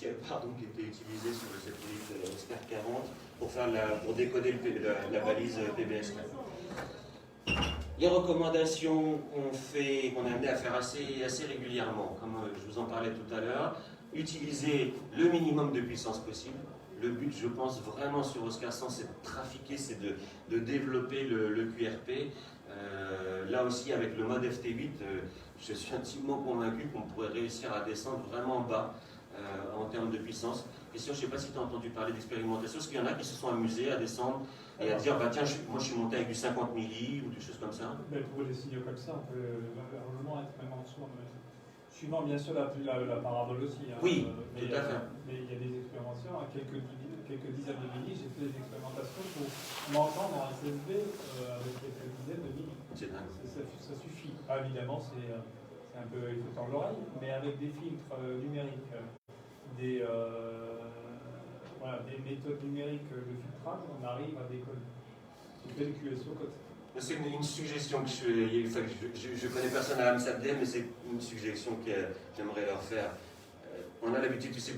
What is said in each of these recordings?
logiciel qui était utilisé sur le satellite Oscar 40 pour décoder la balise PBS. Les recommandations qu'on est amené à faire assez régulièrement, comme je vous en parlais tout à l'heure, utiliser le minimum de puissance possible. Le but, je pense, vraiment sur Oscar 100, c'est de trafiquer, c'est de développer le QRP. Là aussi, avec le mode FT8, je suis intimement convaincu qu'on pourrait réussir à descendre vraiment bas en termes de puissance. Question, je ne sais pas si tu as entendu parler d'expérimentation, parce qu'il y en a qui se sont amusés à descendre et à dire, bah tiens, moi je suis monté avec du 50 milli ou des choses comme ça. Mais pour des signaux comme ça, on peut largement être même en dessous. Suivant bien sûr la parabole aussi. Hein, oui, tout à fait. Mais il y a des expérimentations à quelques dizaines de milli. J'ai fait des expérimentations pour m'entendre en SSB avec quelques dizaines de milli. C'est dingue. Ça suffit. Ah, évidemment, c'est un peu, il faut tendre l'oreille, mais avec des filtres numériques, des méthodes numériques de filtrage, on arrive à décoller. Tu fais le QSO comme ça. C'est une suggestion que je connais personne à Amsterdam, mais c'est une suggestion que j'aimerais leur faire. On a l'habitude, tu sais,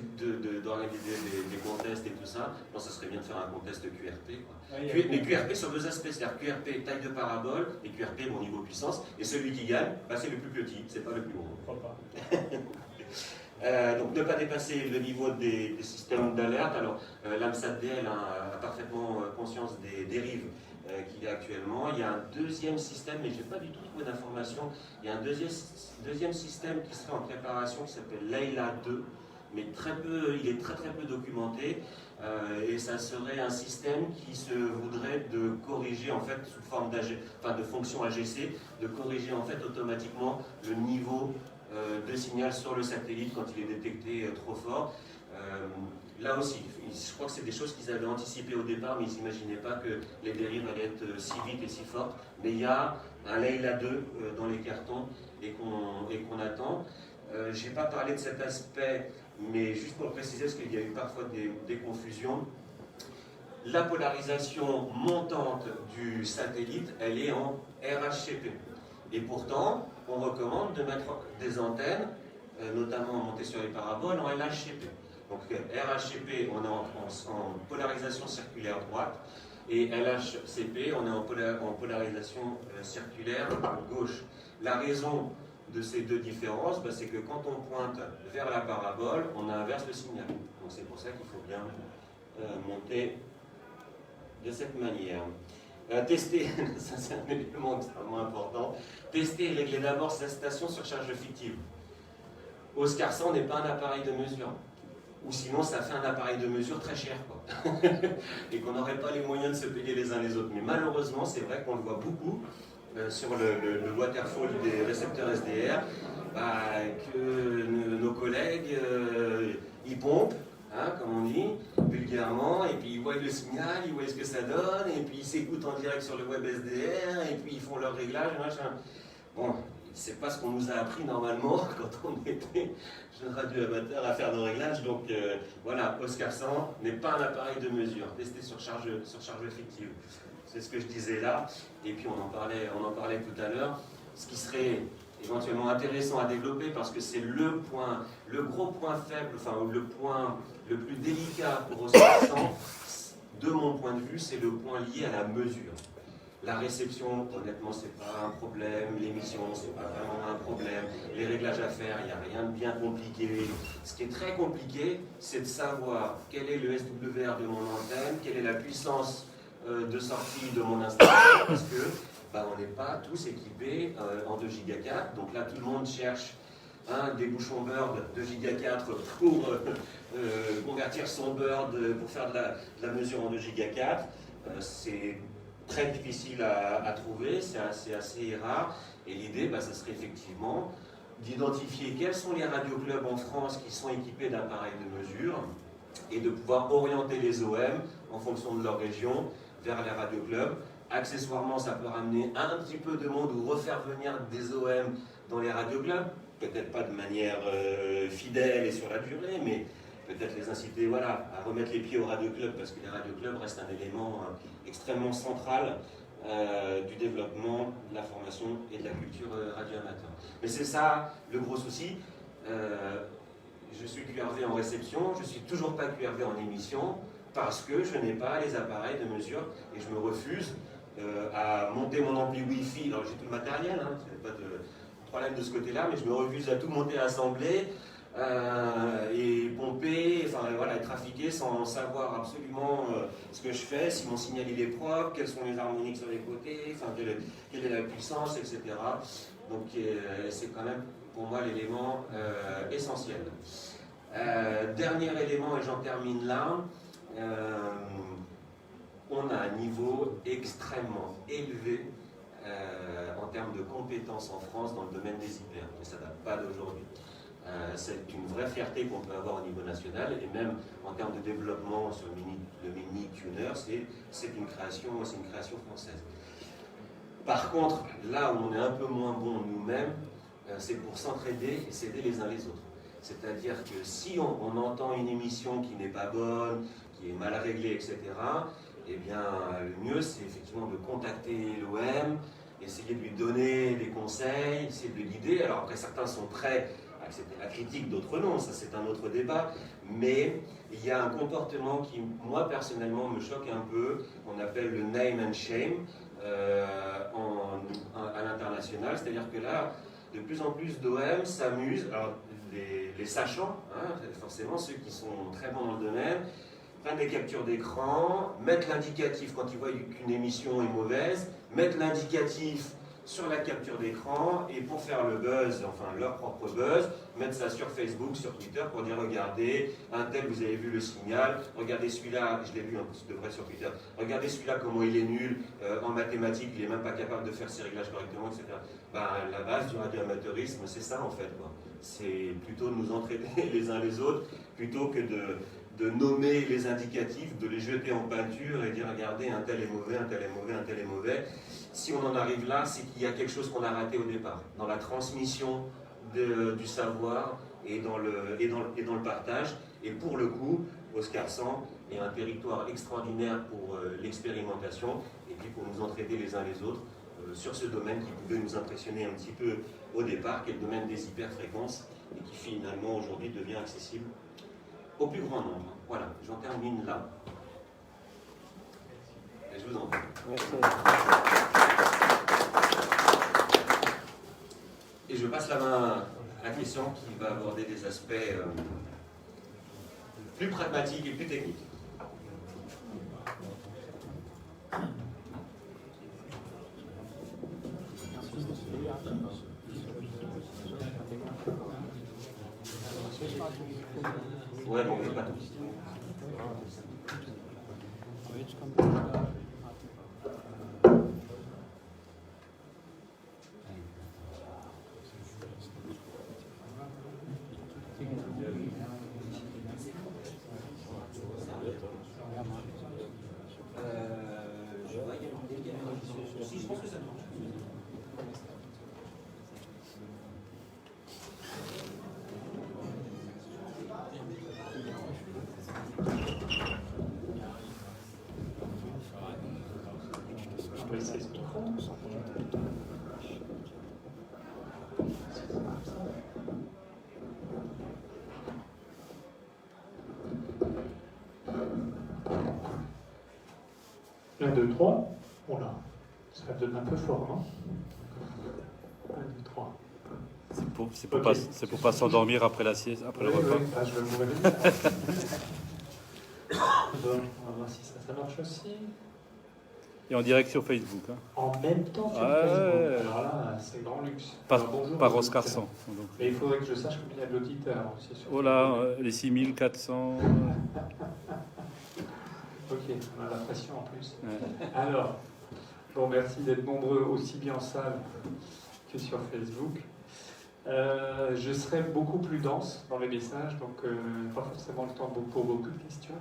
d'organiser des contests et tout ça. Bon, ça serait bien de faire un contest de QRP. Quoi. Mais QRP sur deux aspects, c'est-à-dire QRP taille de parabole et QRP bon niveau puissance. Et celui qui gagne, bah, c'est le plus petit, c'est pas le plus gros. Je crois pas. Donc ne pas dépasser le niveau des systèmes d'alerte. Alors l'AMSAT-DL a parfaitement conscience des dérives qu'il y a actuellement. Il y a un deuxième système, mais je n'ai pas du tout trouvé d'informations. Il y a un deuxième système qui serait en préparation qui s'appelle Leila 2, mais il est très peu documenté. Et ça serait un système qui se voudrait de corriger en fait sous forme de fonction AGC, de corriger en fait automatiquement le niveau de signal sur le satellite quand il est détecté trop fort. Là aussi, je crois que c'est des choses qu'ils avaient anticipées au départ, mais ils n'imaginaient pas que les dérives allaient être si vite et si fortes. Mais il y a un Leila 2 dans les cartons et qu'on attend. Je n'ai pas parlé de cet aspect, mais juste pour le préciser, parce qu'il y a eu parfois des confusions. La polarisation montante du satellite, elle est en RHCP. Et pourtant, on recommande de mettre des antennes, notamment montées sur les paraboles, en LHCP. Donc RHCP, on est en polarisation circulaire droite, et LHCP, on est en polarisation circulaire gauche. La raison de ces deux différences, bah, c'est que quand on pointe vers la parabole, on inverse le signal. Donc c'est pour ça qu'il faut bien monter de cette manière. Tester, ça c'est un élément extrêmement important, tester et régler d'abord sa station sur charge fictive. Oscar 100 n'est pas un appareil de mesure. Ou sinon ça fait un appareil de mesure très cher, quoi. Et qu'on n'aurait pas les moyens de se payer les uns les autres. Mais malheureusement, c'est vrai qu'on le voit beaucoup sur le waterfall des récepteurs SDR, bah, que nos collègues, ils pompent, hein, comme on dit, vulgairement, et puis ils voient le signal, ils voient ce que ça donne, et puis ils s'écoutent en direct sur le web SDR, et puis ils font leur réglage, machin. Bon, c'est pas ce qu'on nous a appris normalement quand on était jeune radio-amateur à faire nos réglages. Donc voilà, Oscar 100 n'est pas un appareil de mesure, testé sur charge fictive. C'est ce que je disais là, et puis on en parlait tout à l'heure. Ce qui serait éventuellement intéressant à développer, parce que c'est le gros point faible, enfin le point le plus délicat pour Oscar 100, de mon point de vue, c'est le point lié à la mesure. La réception, honnêtement, c'est pas un problème. L'émission, c'est pas vraiment un problème. Les réglages à faire, il n'y a rien de bien compliqué. Ce qui est très compliqué, c'est de savoir quel est le SWR de mon antenne, quelle est la puissance de sortie de mon installation, parce que bah, on n'est pas tous équipés en 2 Go 4. Donc là, tout le monde cherche des bouchons Bird 2 Go 4 pour convertir son Bird pour faire de la mesure en 2 Go 4. C'est très difficile à trouver, c'est assez rare. Et l'idée, bah, ça serait effectivement d'identifier quels sont les radioclubs en France qui sont équipés d'appareils de mesure et de pouvoir orienter les OM en fonction de leur région vers les radioclubs. Accessoirement, ça peut ramener un petit peu de monde ou refaire venir des OM dans les radioclubs, peut-être pas de manière fidèle et sur la durée, mais peut-être les inciter à remettre les pieds au radioclub, parce que les radioclubs restent un élément extrêmement central du développement de la formation et de la culture radio-amateur. Mais c'est ça le gros souci. je suis QRV en réception, je ne suis toujours pas QRV en émission, parce que je n'ai pas les appareils de mesure et je me refuse à monter mon ampli Wi-Fi. Alors j'ai tout le matériel, hein, pas de problème de ce côté-là, mais je me refuse à tout monter, assembler et pomper, enfin voilà, et trafiquer sans savoir absolument ce que je fais, si mon signal il est propre, quelles sont les harmoniques sur les côtés, enfin quelle est la puissance, etc. Donc c'est quand même pour moi l'élément essentiel. Dernier élément, et j'en termine là, on a un niveau extrêmement élevé en termes de compétences en France dans le domaine des hyper, mais ça ne date pas d'aujourd'hui. C'est une vraie fierté qu'on peut avoir au niveau national, et même en termes de développement sur le mini tuner, c'est une création française. Par contre, là où on est un peu moins bon nous-mêmes, c'est pour s'entraider et s'aider les uns les autres. C'est-à-dire que si on entend une émission qui n'est pas bonne, qui est mal réglée, etc., eh bien, le mieux, c'est effectivement de contacter l'OM, essayer de lui donner des conseils, essayer de le guider. Alors après, certains sont prêts à accepter la critique, d'autres non, ça c'est un autre débat, mais il y a un comportement qui, moi, personnellement, me choque un peu, qu'on appelle le name and shame à l'international, c'est-à-dire que là, de plus en plus d'OM s'amusent, alors les sachants, hein, forcément ceux qui sont très bons dans le domaine, prennent des captures d'écran, mettent l'indicatif quand ils voient qu'une émission est mauvaise, mettent l'indicatif sur la capture d'écran et pour faire le buzz, enfin leur propre buzz, mettre ça sur Facebook, sur Twitter pour dire regardez, un tel vous avez vu le signal, regardez celui-là, je l'ai vu un peu de vrai sur Twitter, regardez celui-là comment il est nul en mathématiques, il n'est même pas capable de faire ses réglages correctement, etc. Ben, la base du radioamateurisme, c'est ça en fait, quoi. C'est plutôt de nous entraider les uns les autres, plutôt que de nommer les indicatifs, de les jeter en peinture et dire regardez, un tel est mauvais, un tel est mauvais, un tel est mauvais. Si on en arrive là, c'est qu'il y a quelque chose qu'on a raté au départ, dans la transmission du savoir et dans le partage. Et pour le coup, Oscarsan est un territoire extraordinaire pour l'expérimentation et puis pour nous entraider les uns les autres sur ce domaine qui pouvait nous impressionner un petit peu au départ, qui est le domaine des hyperfréquences et qui finalement aujourd'hui devient accessible au plus grand nombre. Voilà, j'en termine là. Et je vous en prie. Merci. Et je passe la main à la question qui va aborder des aspects plus pragmatiques et plus techniques. Ouais, bon, pas tout. Je vois, il y a une question. Si, je pense que ça marche. Un, deux, trois. Oh là, ça donne un peu fort, non? 1, 2, 3. C'est pour pas s'endormir après la sieste, après le repas. Oui, je vais vous réveiller. Bon, on va voir si ça marche aussi. Et en direct sur Facebook. Hein. En même temps sur Facebook. Alors là, c'est grand luxe. Par Oscarsan. Mais il faudrait que je sache combien il y a d'auditeurs aussi sur Oh là, les 6400. Ok, on a la pression en plus. Ouais. Alors, je vous remercie d'être nombreux aussi bien en salle que sur Facebook. Je serai beaucoup plus dense dans les messages, donc pas forcément le temps pour beaucoup de questions.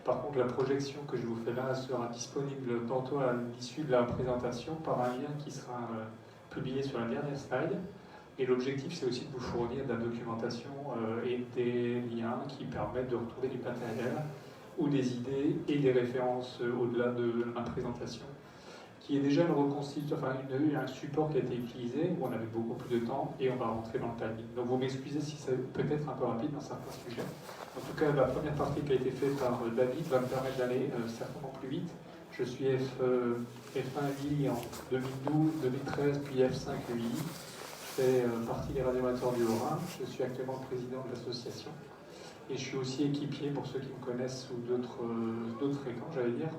Par contre, la projection que je vous fais là sera disponible tantôt à l'issue de la présentation par un lien qui sera publié sur la dernière slide. Et l'objectif, c'est aussi de vous fournir de la documentation et des liens qui permettent de retrouver du matériel ou des idées et des références au-delà de ma présentation qui est déjà une reconstitution, enfin un support qui a été utilisé, où on avait beaucoup plus de temps, et on va rentrer dans le timing. Donc vous m'excusez si c'est peut-être un peu rapide dans certains sujets. En tout cas, la première partie qui a été faite par David va me permettre d'aller certainement plus vite. Je suis F1I en 2012, 2013, puis F5 UI. Je fais partie des radioamateurs du Haut-Rhin. Je suis actuellement le président de l'association. Et je suis aussi équipier, pour ceux qui me connaissent sous d'autres fréquences, j'allais dire,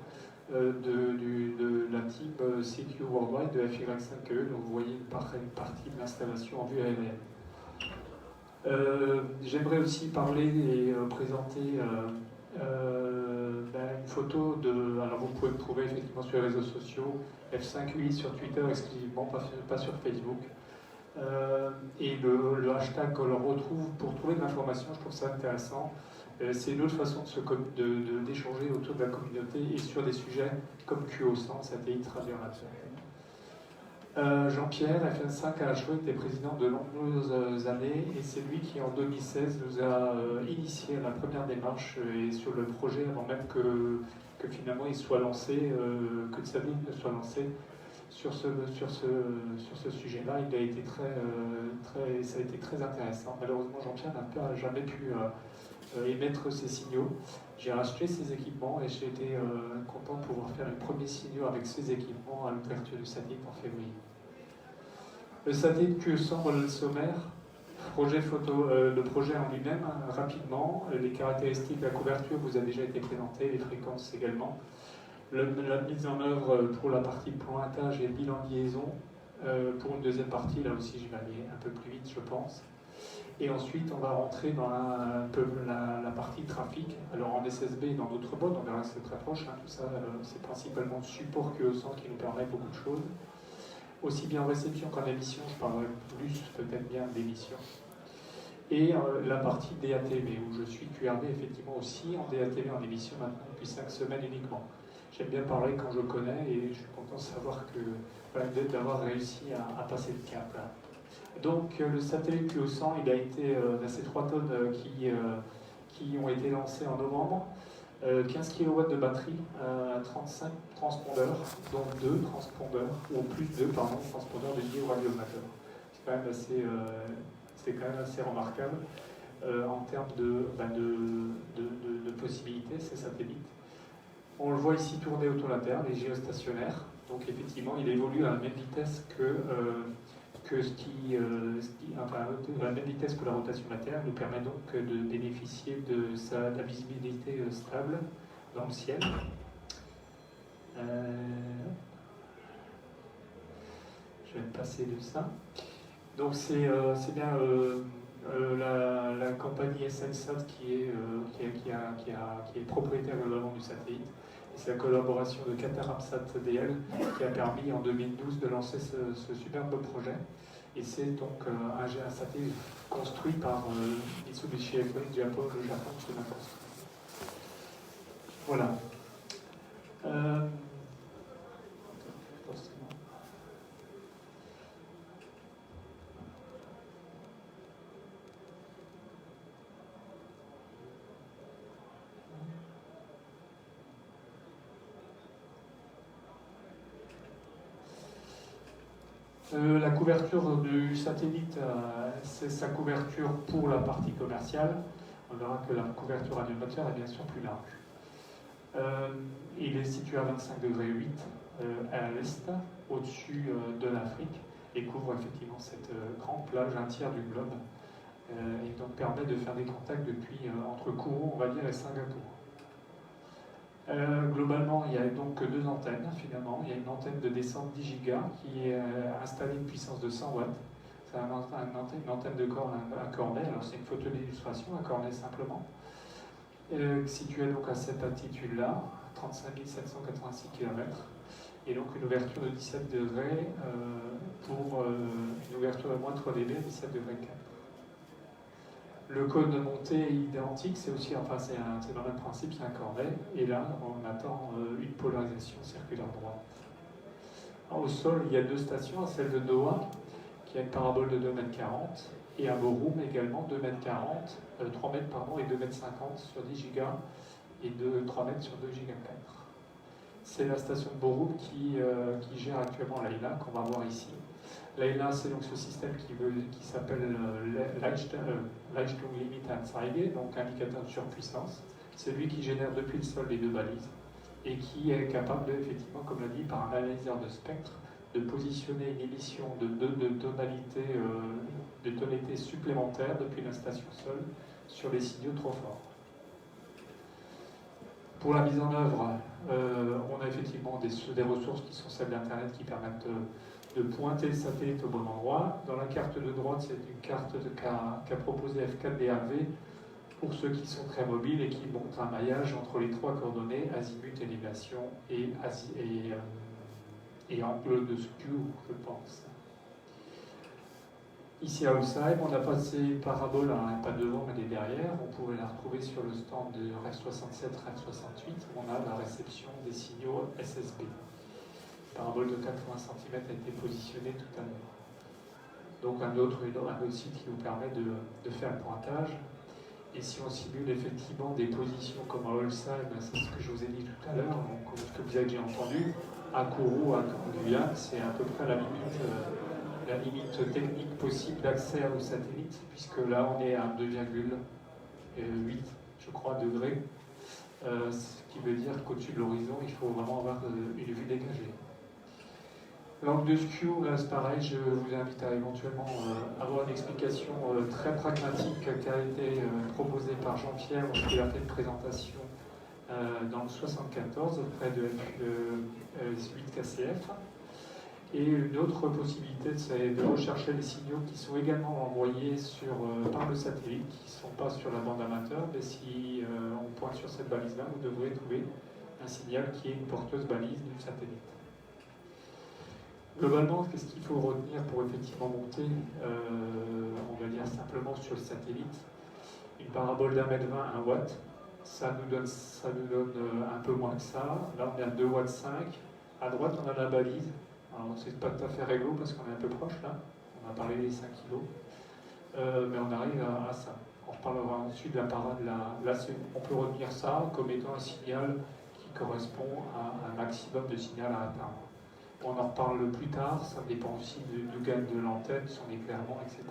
de la team CQ Worldwide de FY5E. Donc vous voyez une partie de l'installation en vue aérienne. J'aimerais aussi parler et présenter une photo de... Alors vous pouvez me trouver effectivement sur les réseaux sociaux, F5UI sur Twitter exclusivement, pas sur Facebook. Et le hashtag qu'on leur retrouve pour trouver de l'information, je trouve ça intéressant. C'est une autre façon d'échanger autour de la communauté et sur des sujets comme QO100, satellite radioamateur. Jean-Pierre, FN5 a été président de nombreuses années et c'est lui qui en 2016 nous a initié la première démarche et sur le projet avant même que finalement il soit lancé, que le satellite ne soit lancé sur ce sujet-là. Il a été ça a été très intéressant. Malheureusement, Jean-Pierre n'a jamais pu émettre ses signaux. J'ai racheté ces équipements et j'ai été content de pouvoir faire les premiers signaux avec ces équipements à l'ouverture du satellite en février. Le satellite QE100, voilà le sommaire. Le projet en lui-même, rapidement. Les caractéristiques, la couverture vous a déjà été présentée, les fréquences également. La mise en œuvre pour la partie pointage et bilan de liaison. Pour une deuxième partie, là aussi je vais aller un peu plus vite, je pense. Et ensuite, on va rentrer dans la partie trafic. Alors en SSB et dans d'autres modes, on verra que c'est très proche. Tout ça, c'est principalement le support QE100 qui nous permet beaucoup de choses. Aussi bien en réception qu'en émission, je parlerai plus peut-être bien d'émission. Et la partie DATV, où je suis QRV effectivement aussi en DATV en émission maintenant depuis 5 semaines uniquement. J'aime bien parler quand je connais et je suis content de savoir d'avoir réussi à passer le cap là. Donc le satellite QO100, il a été ces 3 tonnes qui ont été lancées en novembre, 15 kW de batterie, 35 transpondeurs, dont 2 transpondeurs, ou plus 2, pardon, transpondeurs de radioamateur. C'est quand même assez remarquable en termes de possibilités, ces satellites. On le voit ici tourner autour de la Terre, les géostationnaires. Donc effectivement, il évolue à la même vitesse la même vitesse que la rotation de la Terre, nous permet donc de bénéficier de la visibilité stable dans le ciel. Je vais me passer de ça. Donc c'est bien la compagnie SNSat qui est propriétaire globalement du satellite. C'est la collaboration de Qataramsat DL qui a permis en 2012 de lancer ce superbe projet. Et c'est donc un satellite construit par Mitsubishi Electric Japon, le Japon qui l'a construit. Voilà. La couverture du satellite, c'est sa couverture pour la partie commerciale. On verra que la couverture radioamateur est bien sûr plus large. Il est situé à 25,8 degrés à l'est, au-dessus de l'Afrique, et couvre effectivement cette grande plage, un tiers du globe, et donc permet de faire des contacts depuis entre Kourou, on va dire, et Singapour. Globalement, il y a donc 2 antennes finalement. Il y a une antenne de descente 10 Go qui est installée une puissance de 100 watts. C'est une antenne de corne à cornet. Alors c'est une photo d'illustration, à cornet simplement. Située donc à cette altitude-là, 35 786 km. Et donc une ouverture de 17 degrés pour une ouverture de moins 3 dB à 17 degrés 4. Le cône de montée est identique, c'est aussi, c'est dans le même principe, c'est un cornet, et là on attend une polarisation circulaire droite. Au sol, il y a 2 stations, celle de Doha, qui a une parabole de 2,40 m, et à Borum également 2,40 m, 3 m pardon, et 2,50 m sur 10 Go, et 3 m sur 2,4 Go. c'est la station de Boroup qui gère actuellement l'AILA, qu'on va voir ici. L'AILA, c'est donc ce système qui s'appelle Leistung Limit Anzeige, donc indicateur de surpuissance. C'est lui qui génère depuis le sol les deux balises et qui est capable, effectivement, comme l'a dit, par un analyseur de spectre, de positionner une émission de tonalité supplémentaire depuis la station sol sur les signaux trop forts. Pour la mise en œuvre, on a effectivement des ressources qui sont celles d'Internet qui permettent de pointer le satellite au bon endroit. Dans la carte de droite, c'est une carte qu'a proposée F4DRV pour ceux qui sont très mobiles et qui montrent un maillage entre les trois coordonnées, azimut, élévation et angle de skew, je pense. Ici à Holsheim, on a passé une parabole, pas devant mais derrière. On pouvait la retrouver sur le stand de REF 67, REF 68. On a la réception des signaux SSB. Une parabole de 80 cm a été positionnée tout à l'heure. Donc un autre site qui vous permet de faire le pointage. Et si on simule effectivement des positions comme à Holsheim, c'est ce que je vous ai dit tout à l'heure, donc ce que vous avez déjà entendu, à Kourou, à Guyane, c'est à peu près la limite technique possible d'accès au satellite, puisque là on est à 2,8 je crois degrés, ce qui veut dire qu'au-dessus de l'horizon il faut vraiment avoir une vue dégagée. L'angle de skew, là c'est pareil, je vous invite à éventuellement avoir une explication très pragmatique qui a été proposée par Jean-Pierre lorsqu'il a fait une présentation dans le 74 auprès de 8KCF. Et une autre possibilité, c'est de rechercher les signaux qui sont également envoyés par le satellite, qui ne sont pas sur la bande amateur, mais si on pointe sur cette balise-là, vous devrez trouver un signal qui est une porteuse balise du satellite. Globalement, qu'est-ce qu'il faut retenir pour effectivement monter, on va dire simplement sur le satellite, une parabole d'1,20 m, 1 watt, ça nous donne un peu moins que ça. Là, on est à 2,5 watts. À droite, on a la balise. Alors, c'est pas tout à fait réglo parce qu'on est un peu proche là. On a parlé des 5 kg. Mais on arrive à ça. On reparlera ensuite de la parade. Là, on peut retenir ça comme étant un signal qui correspond à un maximum de signal à atteindre. On en reparle plus tard, ça dépend aussi du gain de l'antenne, son éclairement, etc.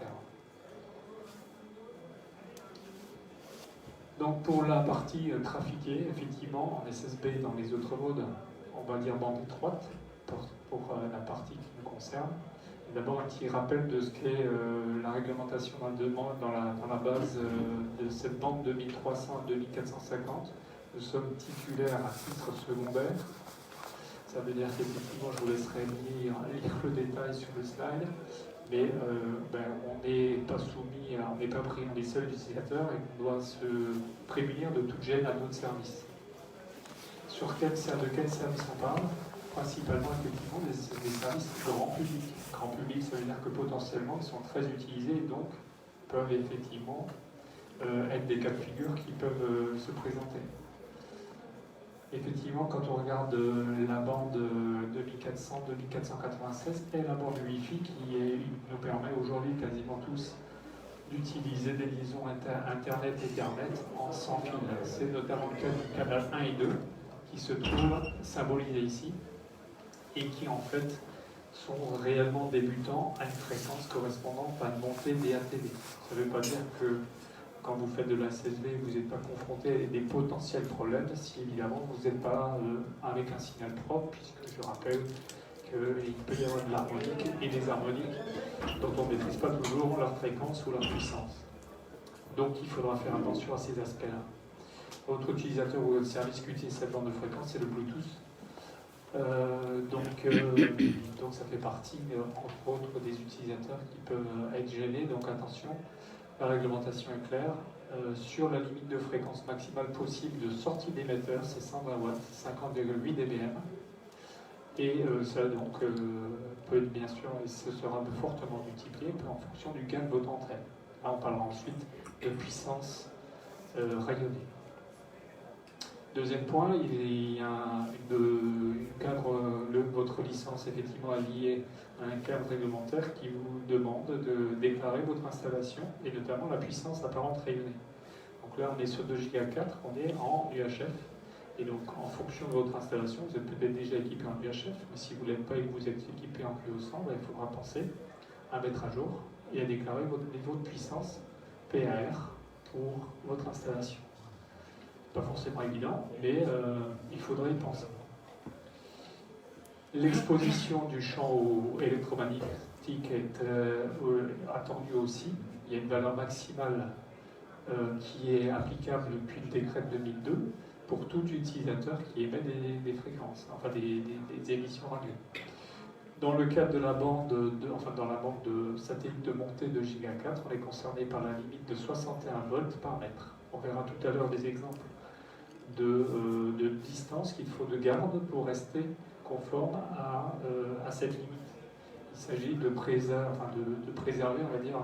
Donc pour la partie trafiquée, effectivement, en SSB dans les autres modes, on va dire bande étroite, pour la partie qui nous concerne. D'abord un petit rappel de ce qu'est la réglementation dans la base de cette bande 2300-2450. Nous sommes titulaires à titre secondaire. Ça veut dire qu'effectivement, je vous laisserai lire le détail sur le slide, mais on n'est pas soumis, on n'est pas pris, on est seul utilisateur et qu'on doit se prémunir de toute gêne à notre service. De quel service on parle? Principalement, effectivement, des services grand public. Grand public, ça veut dire que potentiellement, ils sont très utilisés et donc peuvent effectivement être des cas de figure qui peuvent se présenter. Effectivement, quand on regarde la bande 2400-2496 et la bande Wi-Fi qui nous permet aujourd'hui quasiment tous d'utiliser des liaisons Internet et Ethernet en sans fil. C'est notamment le cas du canal 1 et 2 qui se trouvent symbolisés ici et qui en fait sont réellement débutants à une fréquence correspondante à une montée DATV. Ça ne veut pas dire que quand vous faites de la SSB, vous n'êtes pas confronté à des potentiels problèmes si évidemment vous n'êtes pas avec un signal propre, puisque je rappelle qu'il peut y avoir de l'harmonique et des harmoniques dont on ne maîtrise pas toujours leur fréquence ou leur puissance. Donc il faudra faire attention à ces aspects-là. Votre utilisateur ou votre service qui utilise cette bande de fréquence, c'est le Bluetooth. Donc ça fait partie, entre autres, des utilisateurs qui peuvent être gênés, donc attention. La réglementation est claire. Sur la limite de fréquence maximale possible de sortie d'émetteur, c'est 120 watts, 50,8 dBm. Et ça donc peut être bien sûr, et ce sera fortement multiplié en fonction du gain de votre entraîne. Là, on parlera ensuite de puissance rayonnée. Deuxième point, il y a un cadre, votre licence effectivement est liée à un cadre réglementaire qui vous demande de déclarer votre installation et notamment la puissance apparente rayonnée. Donc là, on est sur 2 Go 4, on est en UHF Et donc, en fonction de votre installation, vous êtes peut-être déjà équipé en UHF, mais si vous ne l'êtes pas et que vous êtes équipé en QO100, il faudra penser à mettre à jour et à déclarer votre niveau de puissance PAR pour votre installation. Pas forcément évident, mais il faudrait y penser. L'exposition du champ électromagnétique est attendue aussi. Il y a une valeur maximale qui est applicable depuis le décret de 2002 pour tout utilisateur qui émet des fréquences, enfin des émissions radio. Dans le cadre de la bande dans la bande de satellites de montée de Giga 4, on est concerné par la limite de 61 volts par mètre. On verra tout à l'heure des exemples de distance qu'il faut de garde pour rester conforme à cette limite. Il s'agit de préserver, on va dire,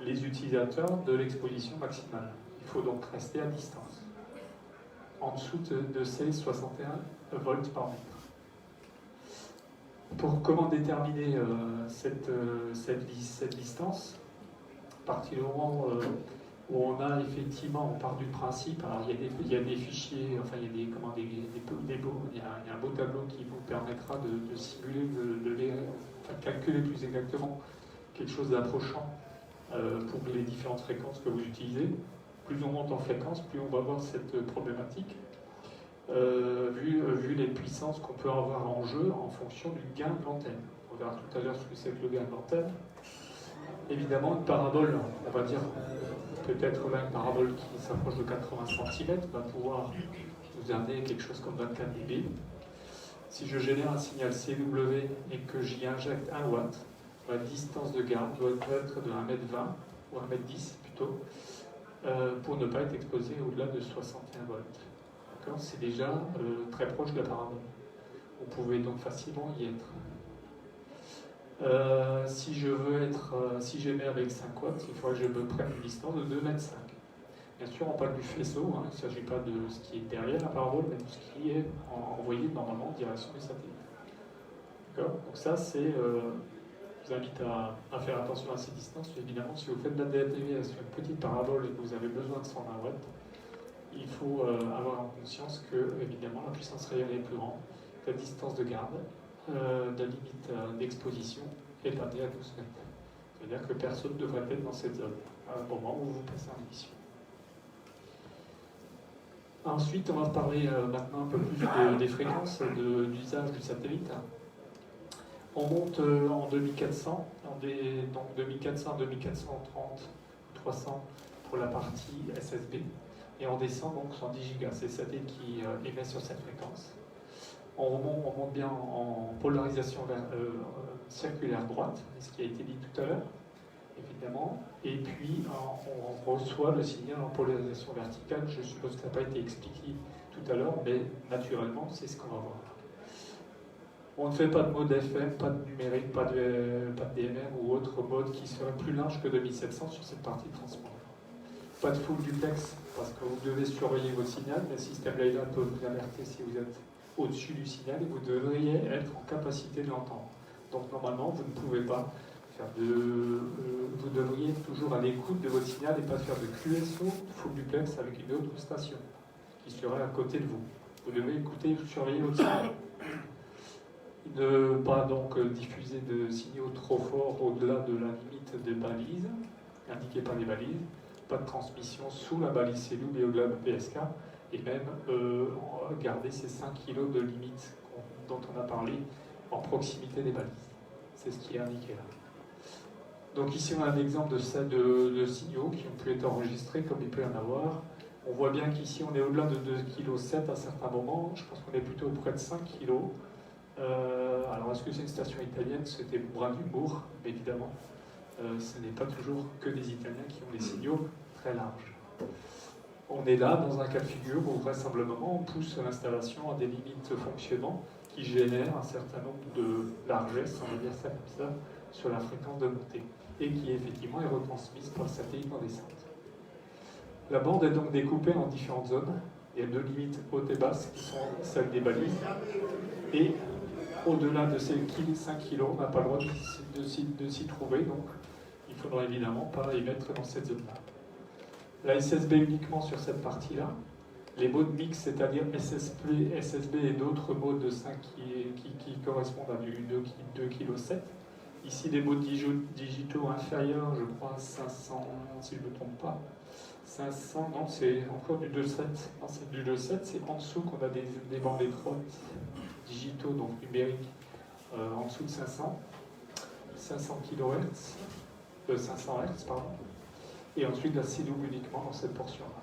les utilisateurs de l'exposition maximale. Il faut donc rester à distance, en dessous de ces 61 volts par mètre. Comment déterminer cette distance? À partir du moment où on a effectivement, on part du principe, alors il y a des fichiers, enfin il y a un beau tableau qui vous permettra de simuler, de calculer plus exactement quelque chose d'approchant pour les différentes fréquences que vous utilisez. Plus on monte en fréquence, plus on va voir cette problématique. Vu les puissances qu'on peut avoir en jeu en fonction du gain de l'antenne. On verra tout à l'heure ce que c'est que le gain de l'antenne. Évidemment, une parabole, on va dire peut-être là une parabole qui s'approche de 80 cm, va pouvoir vous amener quelque chose comme 24 dB. Si je génère un signal CW et que j'y injecte 1 watt, ma distance de garde doit être de 1,20 m ou 1,10 m plutôt, pour ne pas être exposé au-delà de 61 volts. C'est déjà très proche de la parabole. Vous pouvez donc facilement y être. Si j'émets avec 5 watts, il faudrait que je me prenne une distance de 2,5 m. Bien sûr, on parle du faisceau, il ne s'agit pas de ce qui est derrière la parabole, mais de ce qui est envoyé normalement en direction du satellite. Donc ça, c'est... je vous invite à faire attention à ces distances. Évidemment, si vous faites de la DLTV sur une petite parabole et que vous avez besoin de 120 watts, il faut avoir en conscience que, évidemment, la puissance réelle est plus grande, la distance de garde, la limite d'exposition est amenée à 12 mètres. C'est-à-dire que personne ne devrait être dans cette zone au moment où vous passez en émission. Ensuite, on va parler maintenant un peu plus des fréquences d'usage du satellite. On monte en 2400, donc 2400, 2430, 300 pour la partie SSB. Et on descend donc 110 gigas, c'est le satellite qui émet sur cette fréquence. On monte bien en polarisation circulaire droite, ce qui a été dit tout à l'heure, évidemment. Et puis on reçoit le signal en polarisation verticale. Je suppose que ça n'a pas été expliqué tout à l'heure, mais naturellement, c'est ce qu'on va voir. On ne fait pas de mode FM, pas de numérique, pas de DMR ou autre mode qui serait plus large que 2700 sur cette partie de transport. Pas de full duplex, parce que vous devez surveiller votre signal, mais le système LiDAR peut vous alerter si vous êtes au-dessus du signal et vous devriez être en capacité de l'entendre. Donc normalement, vous ne pouvez pas faire vous devriez être toujours à l'écoute de votre signal et pas faire de QSO, full duplex avec une autre station qui serait à côté de vous. Vous devez écouter et surveiller votre signal. Ne pas donc diffuser de signaux trop forts au-delà de la limite des balises, indiquées par les balises. Pas de transmission sous la balise CELU et au-delà de PSK, et même garder ces 5 kg de limite dont on a parlé en proximité des balises. C'est ce qui est indiqué là. Donc ici on a un exemple de signaux qui ont pu être enregistrés comme il peut y en avoir. On voit bien qu'ici on est au-delà de 2,7 kg à certains moments, je pense qu'on est plutôt près de 5 kg. Alors est-ce que c'est une station italienne? C'était bras d'humour, évidemment. Ce n'est pas toujours que des Italiens qui ont des signaux très larges. On est là dans un cas de figure où vraisemblablement on pousse l'installation à des limites de fonctionnement qui génèrent un certain nombre de largesses, on va dire ça comme ça, sur la fréquence de montée et qui effectivement est retransmise par le satellite en descente. La bande est donc découpée en différentes zones. Il y a deux limites hautes et basses qui sont celles des balises et au-delà de ces 5 kg, on n'a pas le droit de s'y trouver, donc il ne faudra évidemment pas émettre dans cette zone-là. La SSB uniquement sur cette partie-là, Les modes mixtes, c'est-à-dire SSB et d'autres modes de 5 qui correspondent à du 2,7 kg. Ici, les modes digitaux inférieurs, je crois, 500, si je ne me trompe pas. 500, non, c'est encore du 2,7. Non, c'est du 2,7, c'est en dessous qu'on a des bandes étroites digitaux, donc numériques, en dessous de 500 kHz, 500 Hz, pardon. Et ensuite, là, c'est double uniquement dans cette portion-là.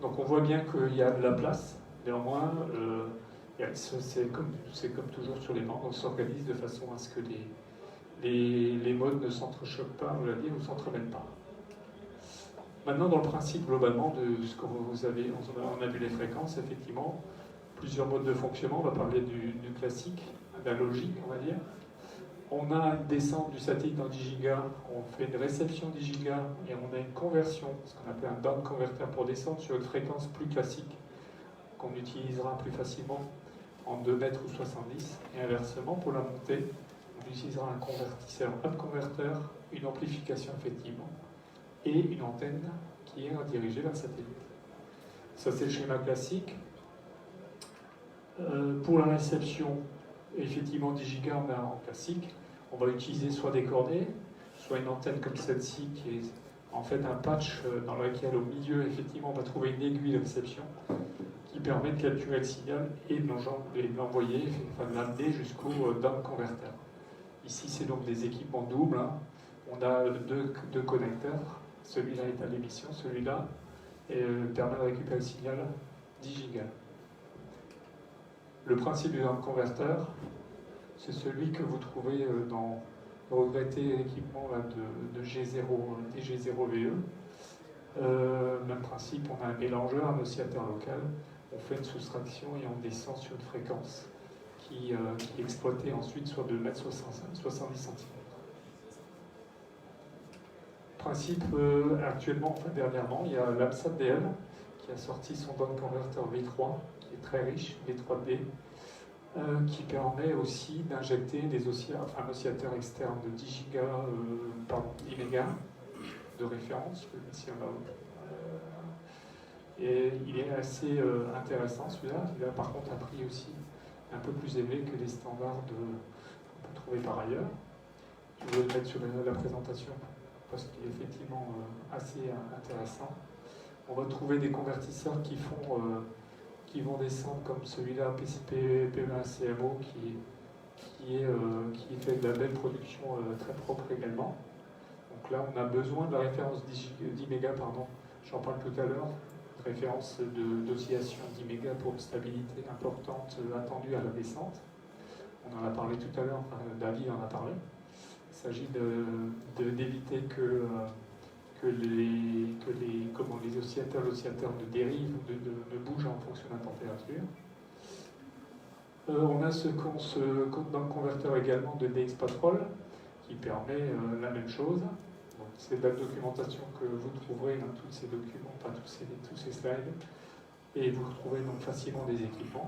Donc on voit bien qu'il y a de la place, néanmoins, c'est comme toujours sur les bandes, on s'organise de façon à ce que les modes ne s'entrechoquent pas, on va dire, ou ne s'entremêlent pas. Maintenant, dans le principe globalement de ce que vous avez, on a vu les fréquences, effectivement, plusieurs modes de fonctionnement, on va parler du classique, analogique, on va dire. On a une descente du satellite en 10 gigas, on fait une réception 10 gigas et on a une conversion, ce qu'on appelle un down converter pour descendre sur une fréquence plus classique qu'on utilisera plus facilement en 2 mètres ou 70. Et inversement, pour la montée, on utilisera un convertisseur up converter, une amplification effectivement, et une antenne qui est dirigée vers le satellite. Ça, c'est le schéma classique. Pour la réception, effectivement 10 gigas on a en classique. On va utiliser soit des cordées, soit une antenne comme celle-ci qui est en fait un patch dans lequel au milieu effectivement on va trouver une aiguille de réception qui permet de capturer le signal et de l'envoyer, enfin de l'amener jusqu'au down converter. Ici c'est donc des équipements doubles, hein. On a deux connecteurs, celui-là est à l'émission, celui-là permet de récupérer le signal 10 gigas. Le principe du down converter, c'est celui que vous trouvez dans le regretté équipement là, de G0, DG0VE. Même principe, on a un mélangeur, un oscillateur local, on fait une soustraction et on descend sur une fréquence qui est exploitée ensuite sur 2 mètres 70 cm. Principe, actuellement, enfin dernièrement, il y a l'AMSAT-DL qui a sorti son down converter V3, qui est très riche, V3D, qui permet aussi d'injecter un oscillateur externe de 10 gigas, 10 mégas de référence. Ici, et il est assez intéressant celui-là. Il a par contre un prix aussi un peu plus élevé que les standards qu'on peut trouver par ailleurs. Je vais le mettre sur la présentation parce qu'il est effectivement assez intéressant. On va trouver des convertisseurs qui vont descendre comme celui-là, PE1CMO, qui fait de la belle production très propre également. Donc là, on a besoin de la référence 10 mégas, pardon, j'en parle tout à l'heure, référence d'oscillation 10 mégas pour une stabilité importante attendue à la descente. On en a parlé tout à l'heure, David en a parlé. Il s'agit d'éviter que les oscillateurs ne dérivent, ne bougent en fonction de la température. On a ce converteur également de DX Patrol qui permet la même chose. C'est de la documentation que vous trouverez dans tous ces documents, pas tous ces slides, et vous retrouvez donc facilement des équipements.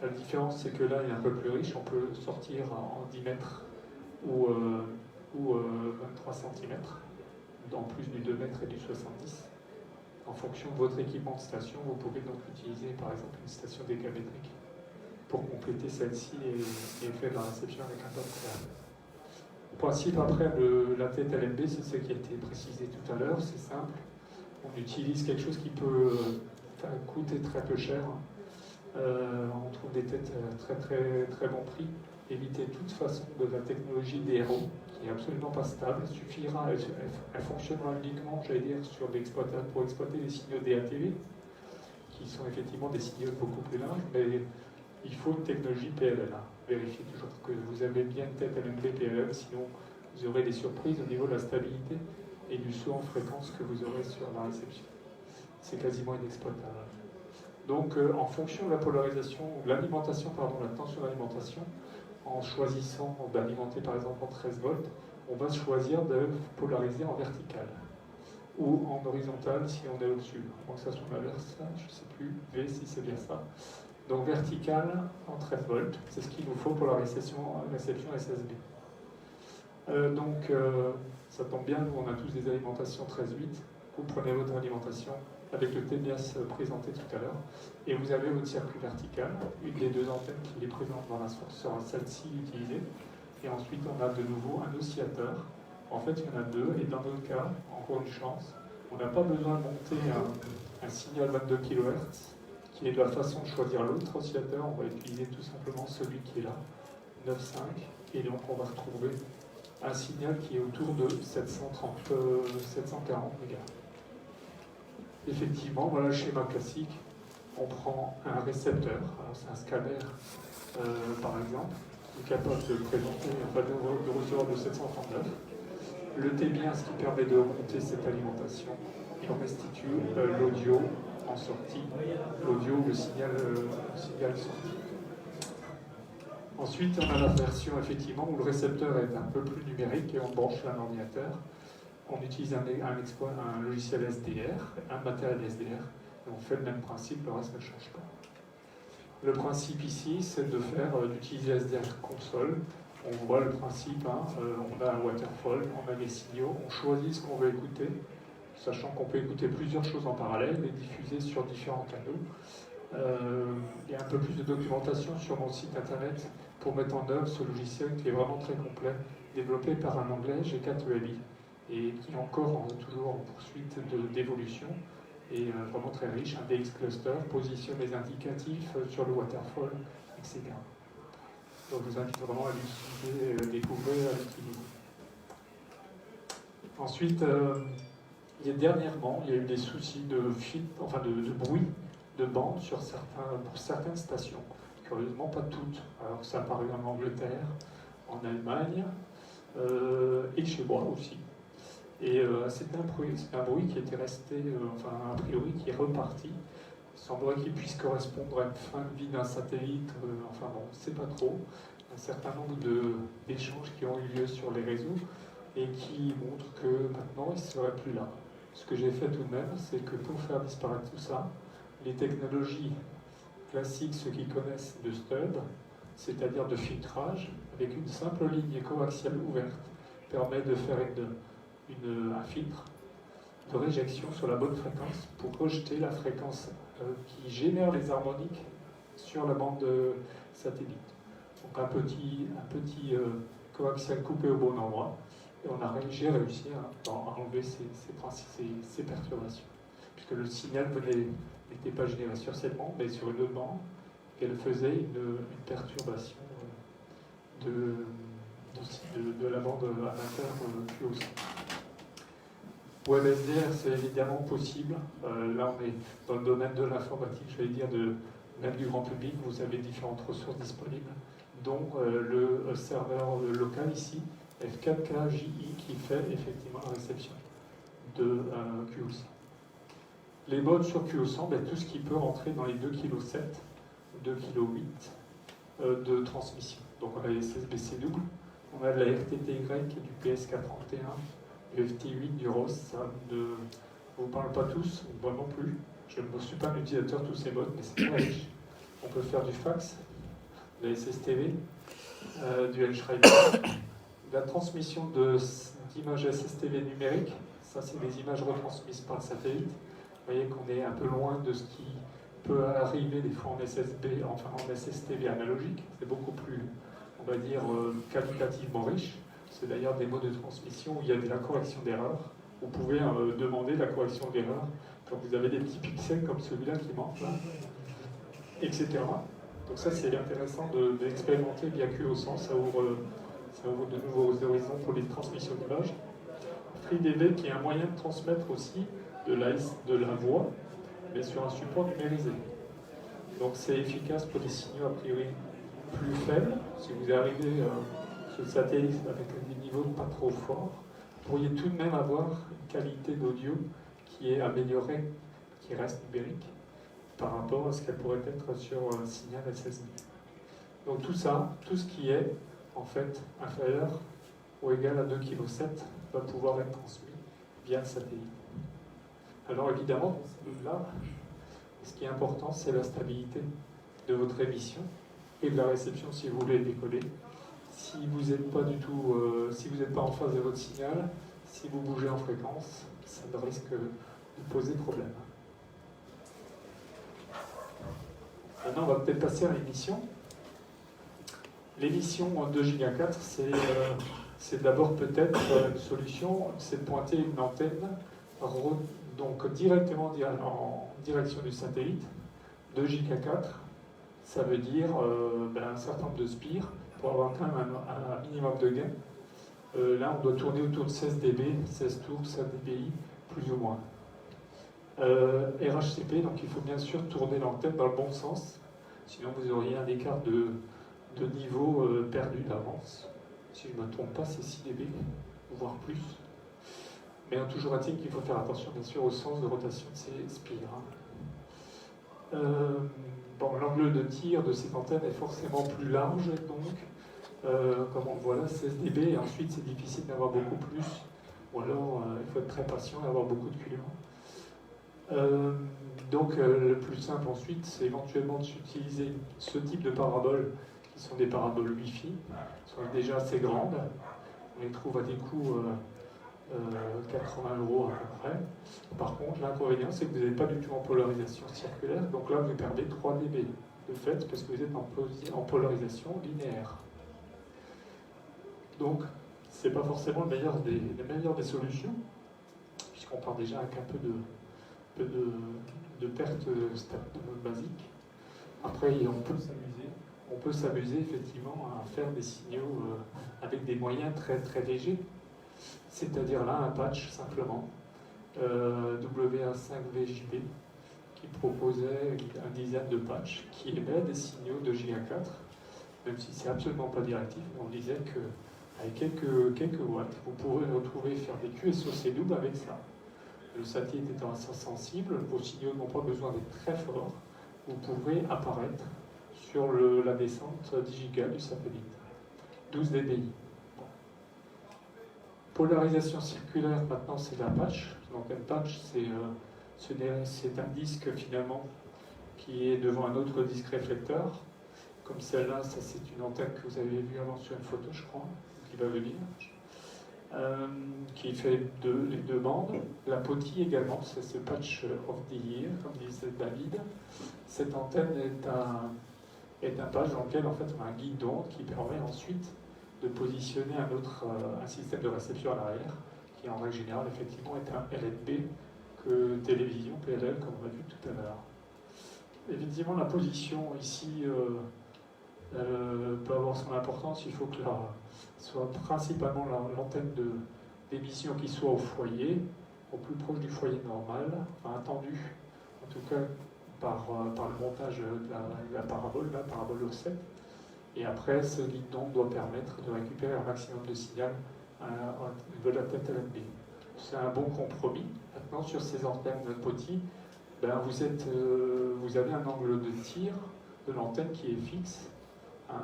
La différence, c'est que là, il est un peu plus riche. On peut sortir en 10 mètres ou 23 cm. En plus du 2 mètres et du 70. En fonction de votre équipement de station, vous pouvez donc utiliser par exemple une station décamétrique pour compléter celle-ci et faire la réception avec un top. Le principe après la tête LNB, c'est ce qui a été précisé tout à l'heure, c'est simple. On utilise quelque chose qui peut coûter très peu cher. On trouve des têtes très très très bon prix. Éviter toute façon de la technologie DRO, qui n'est absolument pas stable. Elle fonctionnera uniquement, j'allais dire, pour exploiter les signaux DATV, qui sont effectivement des signaux beaucoup plus larges, mais il faut une technologie PLL. Vérifiez toujours que vous avez bien une tête LNB PLL, sinon vous aurez des surprises au niveau de la stabilité et du saut en fréquence que vous aurez sur la réception. C'est quasiment inexploitable. Donc, en fonction de la polarisation, ou l'alimentation, pardon, la tension d'alimentation, en choisissant d'alimenter par exemple en 13 volts, on va choisir de polariser en vertical ou en horizontal si on est au-dessus. Donc ça soit l'inverse, je ne sais plus, V si c'est bien ça. Donc vertical en 13 volts, c'est ce qu'il nous faut pour la réception SSB. Ça tombe bien, nous on a tous des alimentations 13-8, vous prenez votre alimentation avec le TBS présenté tout à l'heure. Et vous avez votre circuit vertical, une des deux antennes qui est présente dans la source sera celle-ci utilisée. Et ensuite, on a de nouveau un oscillateur. En fait, il y en a deux, et dans notre cas, encore une chance, on n'a pas besoin de monter un signal 22 kHz, qui est de la façon de choisir l'autre oscillateur. On va utiliser tout simplement celui qui est là, 9.5, et donc on va retrouver un signal qui est autour de 740 MHz. Effectivement, voilà le schéma classique. On prend un récepteur, alors c'est un scanner par exemple, qui est capable de présenter, enfin de recevoir de 739. Le T-bien, ce qui permet de remonter cette alimentation, il restitue l'audio en sortie, l'audio, le signal sorti. Ensuite, on a la version effectivement où le récepteur est un peu plus numérique et on branche un ordinateur. On utilise un logiciel SDR, un matériel SDR, et on fait le même principe, le reste ne change pas. Le principe ici, c'est d'utiliser SDR console. On voit le principe, hein, on a un waterfall, on a des signaux, on choisit ce qu'on veut écouter, sachant qu'on peut écouter plusieurs choses en parallèle et diffuser sur différents canaux. Il y a un peu plus de documentation sur mon site internet pour mettre en œuvre ce logiciel qui est vraiment très complet, développé par un anglais, G4ELI, et qui est encore toujours en poursuite d'évolution, et vraiment très riche. Un DX cluster positionne les indicatifs sur le waterfall, etc. Donc je vous invite vraiment à l'utiliser, découvrir, à l'utiliser. Ensuite, dernièrement, il y a eu des soucis de bruit de bande pour certaines stations. Curieusement, pas toutes. Alors ça a apparu en Angleterre, en Allemagne, et chez moi aussi. Et c'est un bruit qui était resté, a priori, qui est reparti. Il semblerait qu'il puisse correspondre à une fin de vie d'un satellite, c'est pas trop. Un certain nombre d'échanges qui ont eu lieu sur les réseaux et qui montrent que maintenant, il ne serait plus là. Ce que j'ai fait tout de même, c'est que pour faire disparaître tout ça, les technologies classiques, ceux qui connaissent de stub, c'est-à-dire de filtrage, avec une simple ligne coaxiale ouverte, permet de faire un filtre de réjection sur la bonne fréquence pour rejeter la fréquence qui génère les harmoniques sur la bande satellite. Donc un petit coaxial coupé au bon endroit, et j'ai réussi à enlever ces perturbations, puisque le signal n'était pas généré sur cette bande, mais sur une autre bande, qu'elle faisait une perturbation de la bande amateur QoS. WebSDR, c'est évidemment possible. Là, on est dans le domaine de l'informatique, même du grand public. Vous avez différentes ressources disponibles, dont le serveur local ici, F4KJI, qui fait effectivement la réception de QoS. Les modes sur QoS, tout ce qui peut rentrer dans les 2,7 kg, 2,8 kg de transmission. Donc on a les SSBC double, on a de la RTTY, du PSK31, du FT8, du ROS, ça ne vous parle pas tous, moi non plus. Je ne suis pas un utilisateur de tous ces modes, mais c'est très riche. On peut faire du fax, de la SSTV, du L-Schreiber, de la transmission d'images SSTV numériques. Ça, c'est des images retransmises par le satellite. Vous voyez qu'on est un peu loin de ce qui peut arriver des fois en SSTV analogique. C'est beaucoup plus, on va dire, qualitativement riche. C'est d'ailleurs des modes de transmission où il y a de la correction d'erreurs. Vous pouvez demander la correction d'erreurs quand vous avez des petits pixels comme celui-là qui manque là, etc. Donc ça, c'est intéressant d'expérimenter via QoS. Ça ouvre de nouveaux horizons pour les transmissions d'images. FreeDB, qui est un moyen de transmettre aussi de la voix, mais sur un support numérisé. Donc c'est efficace pour des signaux a priori plus faibles. Si vous arrivez sur le satellite avec des niveaux pas trop forts, vous pourriez tout de même avoir une qualité d'audio qui est améliorée, qui reste numérique, par rapport à ce qu'elle pourrait être sur un signal SSB. Donc tout ça, tout ce qui est en fait inférieur ou égal à 2,7 kg va pouvoir être transmis via le satellite. Alors évidemment, là, ce qui est important, c'est la stabilité de votre émission et de la réception si vous voulez décoller. Si vous n'êtes pas du tout, si vous n'êtes pas en phase de votre signal, si vous bougez en fréquence, ça risque de poser problème. Maintenant, on va peut-être passer à l'émission. L'émission 2 Giga 4, c'est d'abord peut-être une solution, c'est de pointer une antenne donc directement en direction du satellite. 2 Giga 4, ça veut dire un certain nombre de spires pour avoir quand même un minimum de gain. Là, on doit tourner autour de 16 dB, 16 tours, 7 dBi, plus ou moins. RHCP, donc il faut bien sûr tourner l'antenne dans le bon sens, sinon vous auriez un écart de niveau perdu d'avance. Si je ne me trompe pas, c'est 6 dB, voire plus. Mais toujours est-il qu'il faut faire attention bien sûr au sens de rotation de ces spires. L'angle de tir de cette antenne est forcément plus large, donc comme on le voit là, 16 dB, et ensuite c'est difficile d'avoir beaucoup plus, ou alors il faut être très patient et avoir beaucoup de cuivre. Le plus simple ensuite, c'est éventuellement d'utiliser ce type de paraboles, qui sont des paraboles Wi-Fi, qui sont déjà assez grandes. On les trouve à des coûts 80 € à peu près. Par contre, l'inconvénient, c'est que vous n'êtes pas du tout en polarisation circulaire, donc là, vous perdez 3 dB de fait, parce que vous êtes en polarisation linéaire. Donc, c'est pas forcément la meilleure des solutions, puisqu'on part déjà avec un peu de perte basique. Après, on peut s'amuser effectivement à faire des signaux avec des moyens très très légers, c'est-à-dire là un patch simplement WA5VJB qui proposait une dizaine de patchs qui émet des signaux de Giga 4, même si c'est absolument pas directif, mais on disait qu'avec quelques watts, vous pourrez faire des QSOC doubles avec ça. Le satellite étant assez sensible, vos signaux n'ont pas besoin d'être très forts, vous pourrez apparaître sur la descente 10 giga du satellite. 12 dBi. Bon. Polarisation circulaire, maintenant c'est la patch. Donc un patch, c'est un disque finalement qui est devant un autre disque réflecteur. Comme celle-là, ça c'est une antenne que vous avez vue avant sur une photo, je crois, qui va venir. Qui fait les deux bandes. La POTI également, c'est ce patch of the year, comme disait David. Cette antenne est un patch dans lequel en fait, on a un guide d'onde qui permet ensuite de positionner un système de réception à l'arrière, qui en règle générale effectivement est un LNB que télévision, PLL, comme on a vu tout à l'heure. Effectivement, la position ici peut avoir son importance. Il faut que soit principalement l'antenne d'émission qui soit au foyer, au plus proche du foyer normal, enfin attendu, en tout cas par le montage de la parabole, la parabole offset. Et après, ce guide d'onde doit permettre de récupérer un maximum de signal au niveau de la tête LNB. C'est un bon compromis. Maintenant, sur ces antennes POTI, vous avez un angle de tir de l'antenne qui est fixe.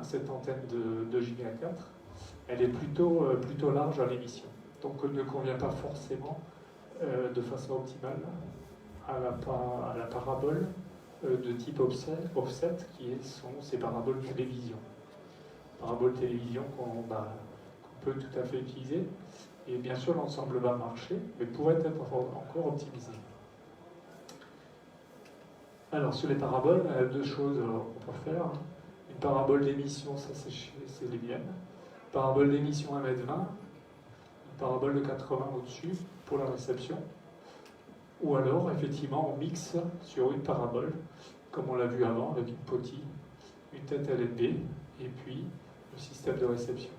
Cette antenne de Giga 4, elle est plutôt large à l'émission. Donc elle ne convient pas forcément de façon optimale à la parabole de type offset qui sont ces paraboles télévision. Paraboles télévision qu'on peut tout à fait utiliser. Et bien sûr, l'ensemble va marcher, mais pourrait être encore optimisé. Alors, sur les paraboles, il y a deux choses qu'on peut faire. Une parabole d'émission, ça c'est les miennes. Parabole d'émission 1,20 m, une parabole de 80 au-dessus pour la réception. Ou alors, effectivement, on mixe sur une parabole, comme on l'a vu avant, avec une POTI, une tête LNB, et puis le système de réception.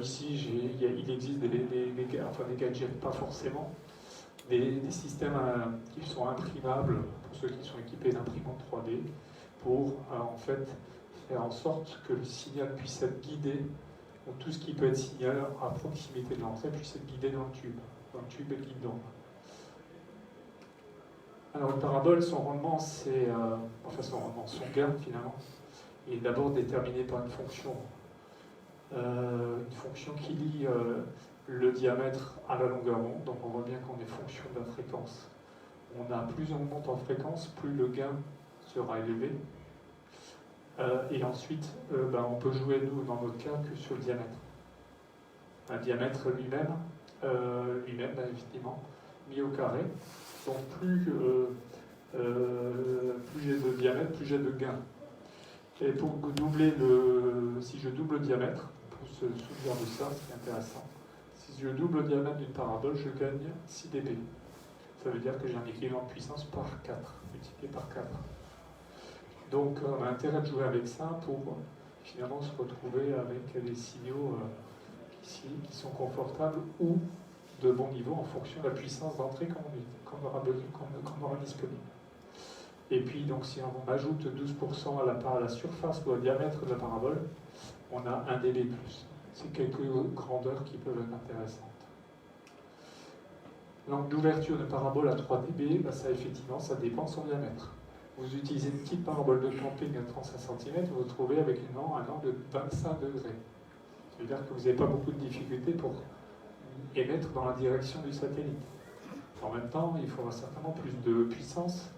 Ici, il existe des gadgets, pas forcément, des systèmes qui sont imprimables, pour ceux qui sont équipés d'imprimantes 3D, pour en fait faire en sorte que le signal puisse être guidé, donc tout ce qui peut être signal à proximité de l'entrée puisse être guidé dans le tube et le guide d'onde. Alors une parabole, son rendement, son gain finalement, est d'abord déterminé par une fonction qui lie le diamètre à la longueur d'onde. Donc on voit bien qu'on est fonction de la fréquence. Plus on monte en fréquence, plus le gain sera élevé. Et ensuite, on peut jouer, nous, dans notre cas, que sur le diamètre. Un diamètre lui-même, effectivement, mis au carré. Donc plus plus j'ai de diamètre, plus j'ai de gain. Et pour doubler si je double le diamètre, pour se souvenir de ça, c'est intéressant. Si je double le diamètre d'une parabole, je gagne 6 dB. Ça veut dire que j'ai un équivalent de puissance par 4, multiplié par 4. Donc on a intérêt de jouer avec ça pour finalement se retrouver avec des signaux ici qui sont confortables ou de bon niveau en fonction de la puissance d'entrée qu'on aura disponible. Et puis, donc, si on ajoute 12% à la surface ou au diamètre de la parabole, on a 1 dB plus. C'est quelques grandeurs qui peuvent être intéressantes. L'angle d'ouverture de parabole à 3 dB, bah ça, effectivement, ça dépend de son diamètre. Vous utilisez une petite parabole de camping à 35 cm, vous vous trouvez avec un angle de 25 degrés. Ça veut dire que vous n'avez pas beaucoup de difficultés pour émettre dans la direction du satellite. En même temps, il faudra certainement plus de puissance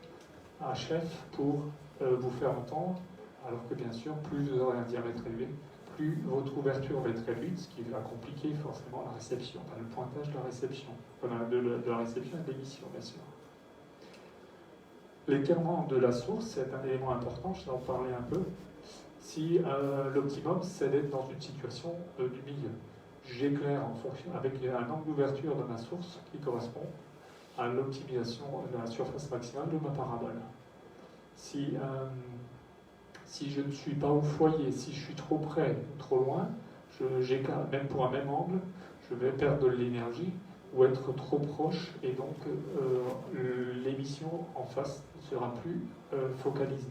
HF pour vous faire entendre, alors que bien sûr, plus vous aurez un diamètre élevé, plus votre ouverture va être réduite, ce qui va compliquer forcément la réception, enfin, le pointage de la réception, de la réception et de l'émission, bien sûr. L'éclairement de la source, c'est un élément important, je vais en parler un peu. Si l'optimum, c'est d'être dans une situation du milieu. J'éclaire en fonction, avec un angle d'ouverture de ma source qui correspond à l'optimisation de la surface maximale de ma parabole. Si je ne suis pas au foyer, si je suis trop près ou trop loin, j'éclaire, même pour un même angle, je vais perdre de l'énergie ou être trop proche et donc l'émission en face ne sera plus focalisée.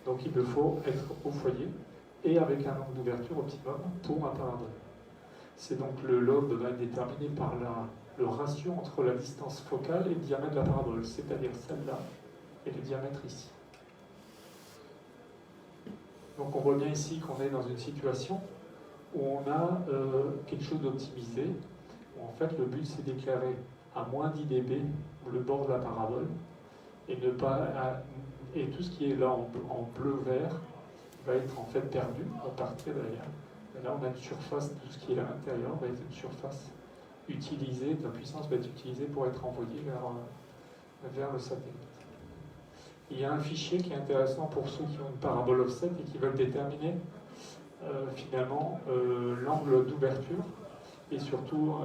Donc il me faut être au foyer et avec un angle d'ouverture optimum pour ma parabole. C'est donc le lobe va être déterminé par le ratio entre la distance focale et le diamètre de la parabole, c'est-à-dire celle-là et le diamètre ici. Donc on voit bien ici qu'on est dans une situation où on a quelque chose d'optimisé, où en fait le but c'est d'éclairer à moins 10 dB le bord de la parabole et tout ce qui est là en bleu-vert va être en fait perdu à partir d'ailleurs. Là, on a une surface, tout ce qui est à l'intérieur va être une surface utilisée, la puissance va être utilisée pour être envoyée vers le satellite. Il y a un fichier qui est intéressant pour ceux qui ont une parabole offset et qui veulent déterminer finalement l'angle d'ouverture et surtout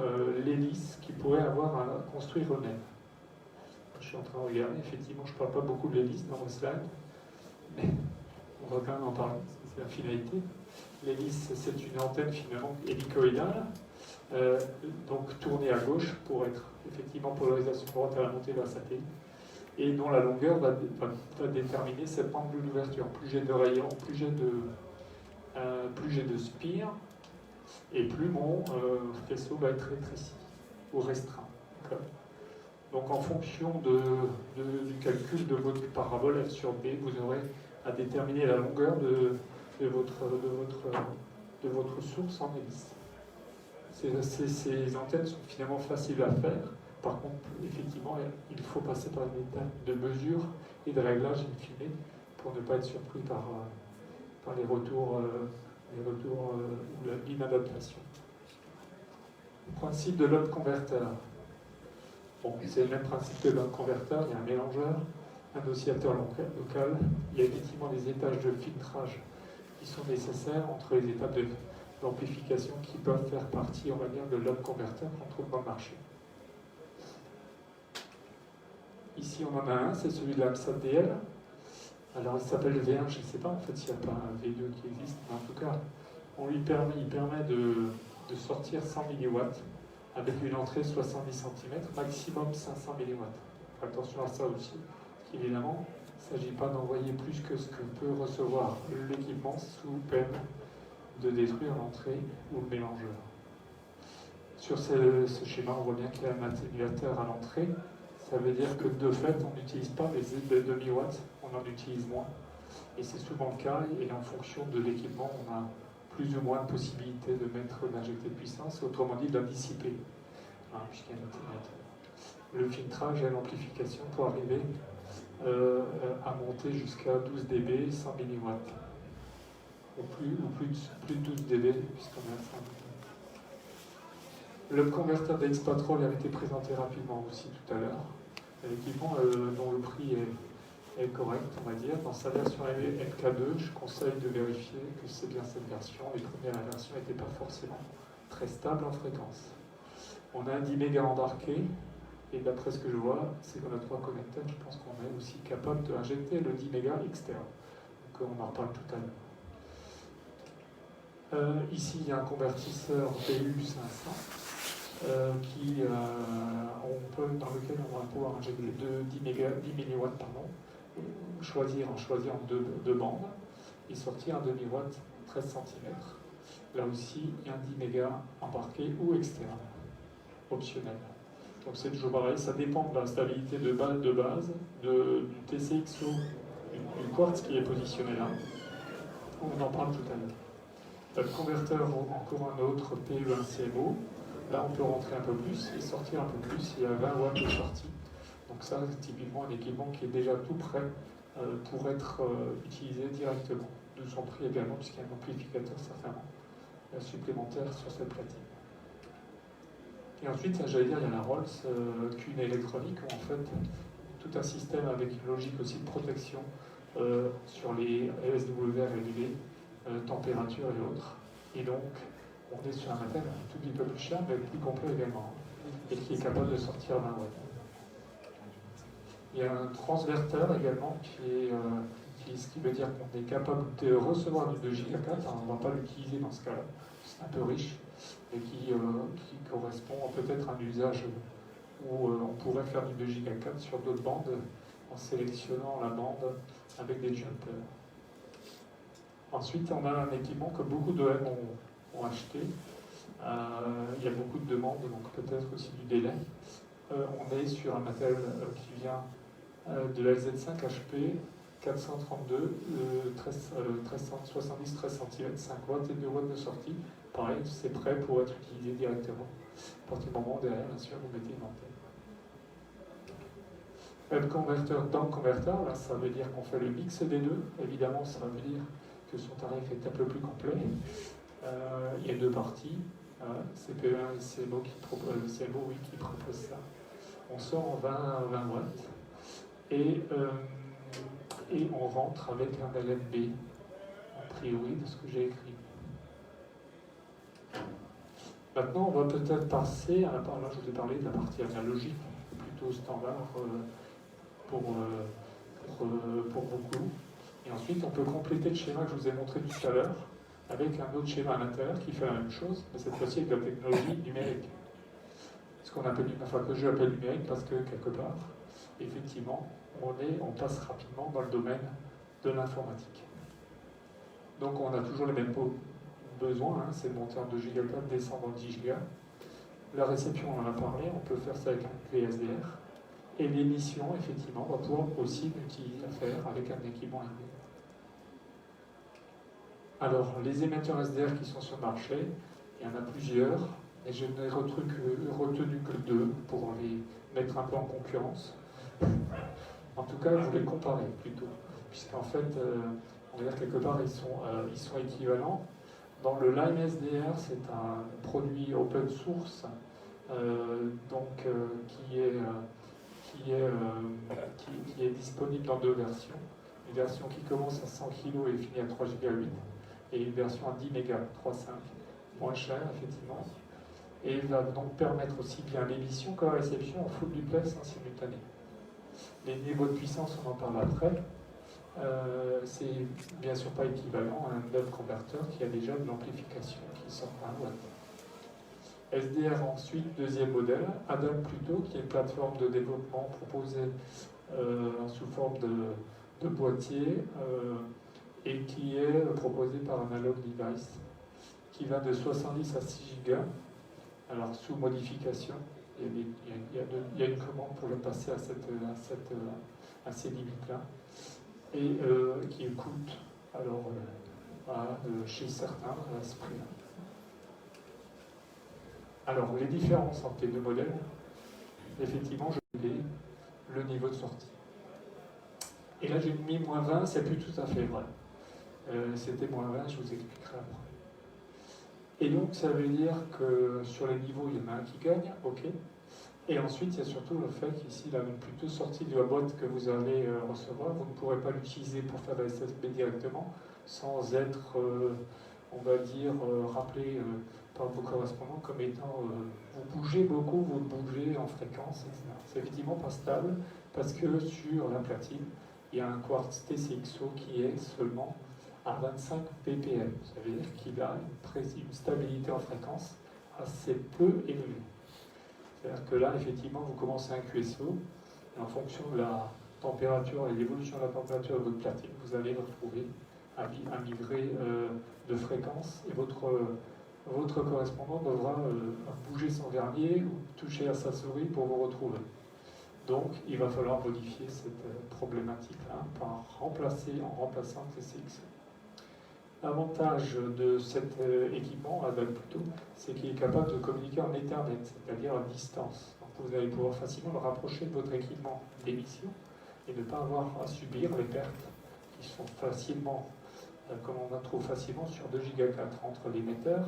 l'hélice qu'ils pourraient avoir à construire eux-mêmes. Je suis en train de regarder, effectivement, je ne parle pas beaucoup de l'hélice dans mon slide, mais on va quand même en parler, c'est la finalité. L'hélice, c'est une antenne finalement hélicoïdale, donc tournée à gauche pour être effectivement polarisation droite à la montée d'un satellite, et dont la longueur va déterminer cet angle d'ouverture. Plus j'ai de rayons, plus j'ai de spires, et plus mon faisceau va être rétréci ou restreint. Donc en fonction du calcul de votre parabole F sur B, vous aurez à déterminer la longueur de votre source en hélice. Ces antennes sont finalement faciles à faire. Par contre, effectivement, il faut passer par une étape de mesure et de réglage in fine pour ne pas être surpris par les retours ou l'inadaptation. Principe de lobe converteur. Bon, c'est le même principe que le lobe converteur. Il y a un mélangeur, un oscillateur local. Il y a effectivement des étages de filtrage qui sont nécessaires entre les étapes d'amplification qui peuvent faire partie, on va dire, de lobe converteur qu'on trouve dans le marché. Ici, on en a un, c'est celui de l'AMSAT-DL. Alors, il s'appelle V1, je ne sais pas en fait s'il n'y a pas un V2 qui existe, mais en tout cas, il permet de sortir 100 mW avec une entrée 70 cm, maximum 500 mW. Attention à ça aussi, parce qu'évidemment, il ne s'agit pas d'envoyer plus que ce que peut recevoir l'équipement sous peine de détruire l'entrée ou le mélangeur. Sur ce schéma, on voit bien qu'il y a un atténuateur à l'entrée. Ça veut dire que de fait, on n'utilise pas les demi-watts, on en utilise moins. Et c'est souvent le cas, et en fonction de l'équipement, on a plus ou moins de possibilités de d'injecter de puissance, autrement dit de la dissiper, puisqu'il y a un atténuateur. Le filtrage et l'amplification pour arriver à monter jusqu'à 12 dB, 100 mW. Ou plus de 12 dB, puisqu'on est à 100 mW. Le converteur d'X-Patrol a été présenté rapidement aussi tout à l'heure. Un équipement dont le prix est correcte, on va dire. Dans sa version MK2, je conseille de vérifier que c'est bien cette version. Les premières versions n'étaient pas forcément très stables en fréquence. On a un 10 mégas embarqué, et d'après ce que je vois, c'est qu'on a 3 connecteurs. Je pense qu'on est aussi capable d'injecter le 10 mégas externe. Donc on en reparle tout à l'heure. Ici, il y a un convertisseur BU500 dans lequel on va pouvoir injecter 10 milliwatts, en choisir deux bandes et sortir un demi-watt 13 cm. Là aussi, il y a un 10 mégas embarqué ou externe, optionnel. Donc c'est toujours pareil, ça dépend de la stabilité de base du TCXO, du quartz qui est positionné là. On en parle tout à l'heure. Le converteur, encore un autre PE1CMO. Là, on peut rentrer un peu plus et sortir un peu plus. Il y a 20 watts de sortie. Donc ça, c'est typiquement un équipement qui est déjà tout prêt pour être utilisé directement. De son prix également, puisqu'il y a un amplificateur certainement supplémentaire sur cette platine. Et ensuite, j'allais dire, il y a la Rolls Qn électronique, où en fait, tout un système avec une logique aussi de protection sur les ESW régulés, température et autres. Et donc, on est sur un matériel un tout petit peu plus cher, mais plus complet également, et qui est capable de sortir 20 watts. Il y a un transverteur également, ce qui veut dire qu'on est capable de recevoir du 2 Go 4, on ne va pas l'utiliser dans ce cas-là, c'est un peu riche, et qui correspond peut-être à un usage où on pourrait faire du 2 Go 4 sur d'autres bandes en sélectionnant la bande avec des jumpers. Ensuite, on a un équipement que beaucoup d'OM ont acheté. Il y a beaucoup de demandes, donc peut-être aussi du délai. On est sur un matériel qui vient de la LZ5 HP 432, 1370, 13 cm, 5 watts et 2 watts de sortie. Pareil, c'est prêt pour être utilisé directement. À partir du moment où derrière, bien sûr, vous mettez une antenne. Le converteur dans le converteur, là, ça veut dire qu'on fait le mix des deux. Évidemment, ça veut dire que son tarif est un peu plus complet. Il y a deux parties. CPE1 et CMO qui propose ça. On sort en 20 watts. Et on rentre avec un LFB, a priori, de ce que j'ai écrit. Maintenant, on va peut-être passer à la part, là je vous ai parlé de la partie analogique, plutôt standard pour beaucoup. Et ensuite, on peut compléter le schéma que je vous ai montré tout à l'heure avec un autre schéma à l'intérieur qui fait la même chose, mais cette fois-ci avec la technologie numérique. Ce qu'on appelle, que je appelle numérique parce que quelque part, effectivement, on passe rapidement dans le domaine de l'informatique. Donc on a toujours les mêmes besoins, c'est de monter en 2 Go 4, descendre en 10 Go. La réception, on en a parlé, on peut faire ça avec un clé SDR. Et l'émission, effectivement, on va pouvoir aussi l'utiliser à faire avec un équipement RD. Alors, les émetteurs SDR qui sont sur le marché, il y en a plusieurs, et je n'ai retenu que 2 pour les mettre un peu en concurrence. En tout cas, je voulais comparer plutôt, puisqu'en fait, on va dire quelque part, ils sont équivalents. Dans le Lime SDR, c'est un produit open source, qui est disponible dans 2 versions. Une version qui commence à 100 kg et finit à 3 Go 8, et une version à 10 mégas, 3.5, moins cher effectivement, et va donc permettre aussi bien l'émission que la réception en full duplex en simultané. Les niveaux de puissance, on en parle après. C'est bien sûr pas équivalent à un DUB converteur qui a déjà de l'amplification qui sort à 1 watt. SDR ensuite, deuxième modèle, Adam plutôt, qui est une plateforme de développement proposée sous forme de boîtier et qui est proposée par Analog Device, qui va de 70 à 6 Go, alors sous modification. Il y a une commande pour le passer à ces limites-là, et qui coûte, alors, chez certains, à ce prix-là. Alors, les différences entre les 2 modèles, effectivement, je vais le niveau de sortie. Et là, j'ai mis moins 20, c'est plus tout à fait vrai. C'était moins 20, je vous expliquerai après. Et donc, ça veut dire que sur les niveaux, il y en a un qui gagne, ok. Et ensuite, il y a surtout le fait qu'ici, la même plutôt sortie de la boîte que vous allez recevoir, vous ne pourrez pas l'utiliser pour faire de la SSB directement sans être, on va dire, rappelé par vos correspondants comme étant vous bougez beaucoup, vous bougez en fréquence, etc. C'est effectivement pas stable parce que sur la platine, il y a un quartz TCXO qui est seulement à 25 ppm. Ça veut dire qu'il a une stabilité en fréquence assez peu élevée. C'est-à-dire que là, effectivement, vous commencez un QSO, et en fonction de la température et l'évolution de la température de votre platine, vous allez vous retrouver à migrer de fréquence, et votre correspondant devra bouger son vernier ou toucher à sa souris pour vous retrouver. Donc, il va falloir modifier cette problématique-là en remplaçant TCXO. L'avantage de cet équipement, plutôt, c'est qu'il est capable de communiquer en Ethernet, c'est-à-dire à distance. Donc vous allez pouvoir facilement le rapprocher de votre équipement d'émission et ne pas avoir à subir les pertes qui sont facilement, comme on en trouve facilement sur 2 Go 4 entre l'émetteur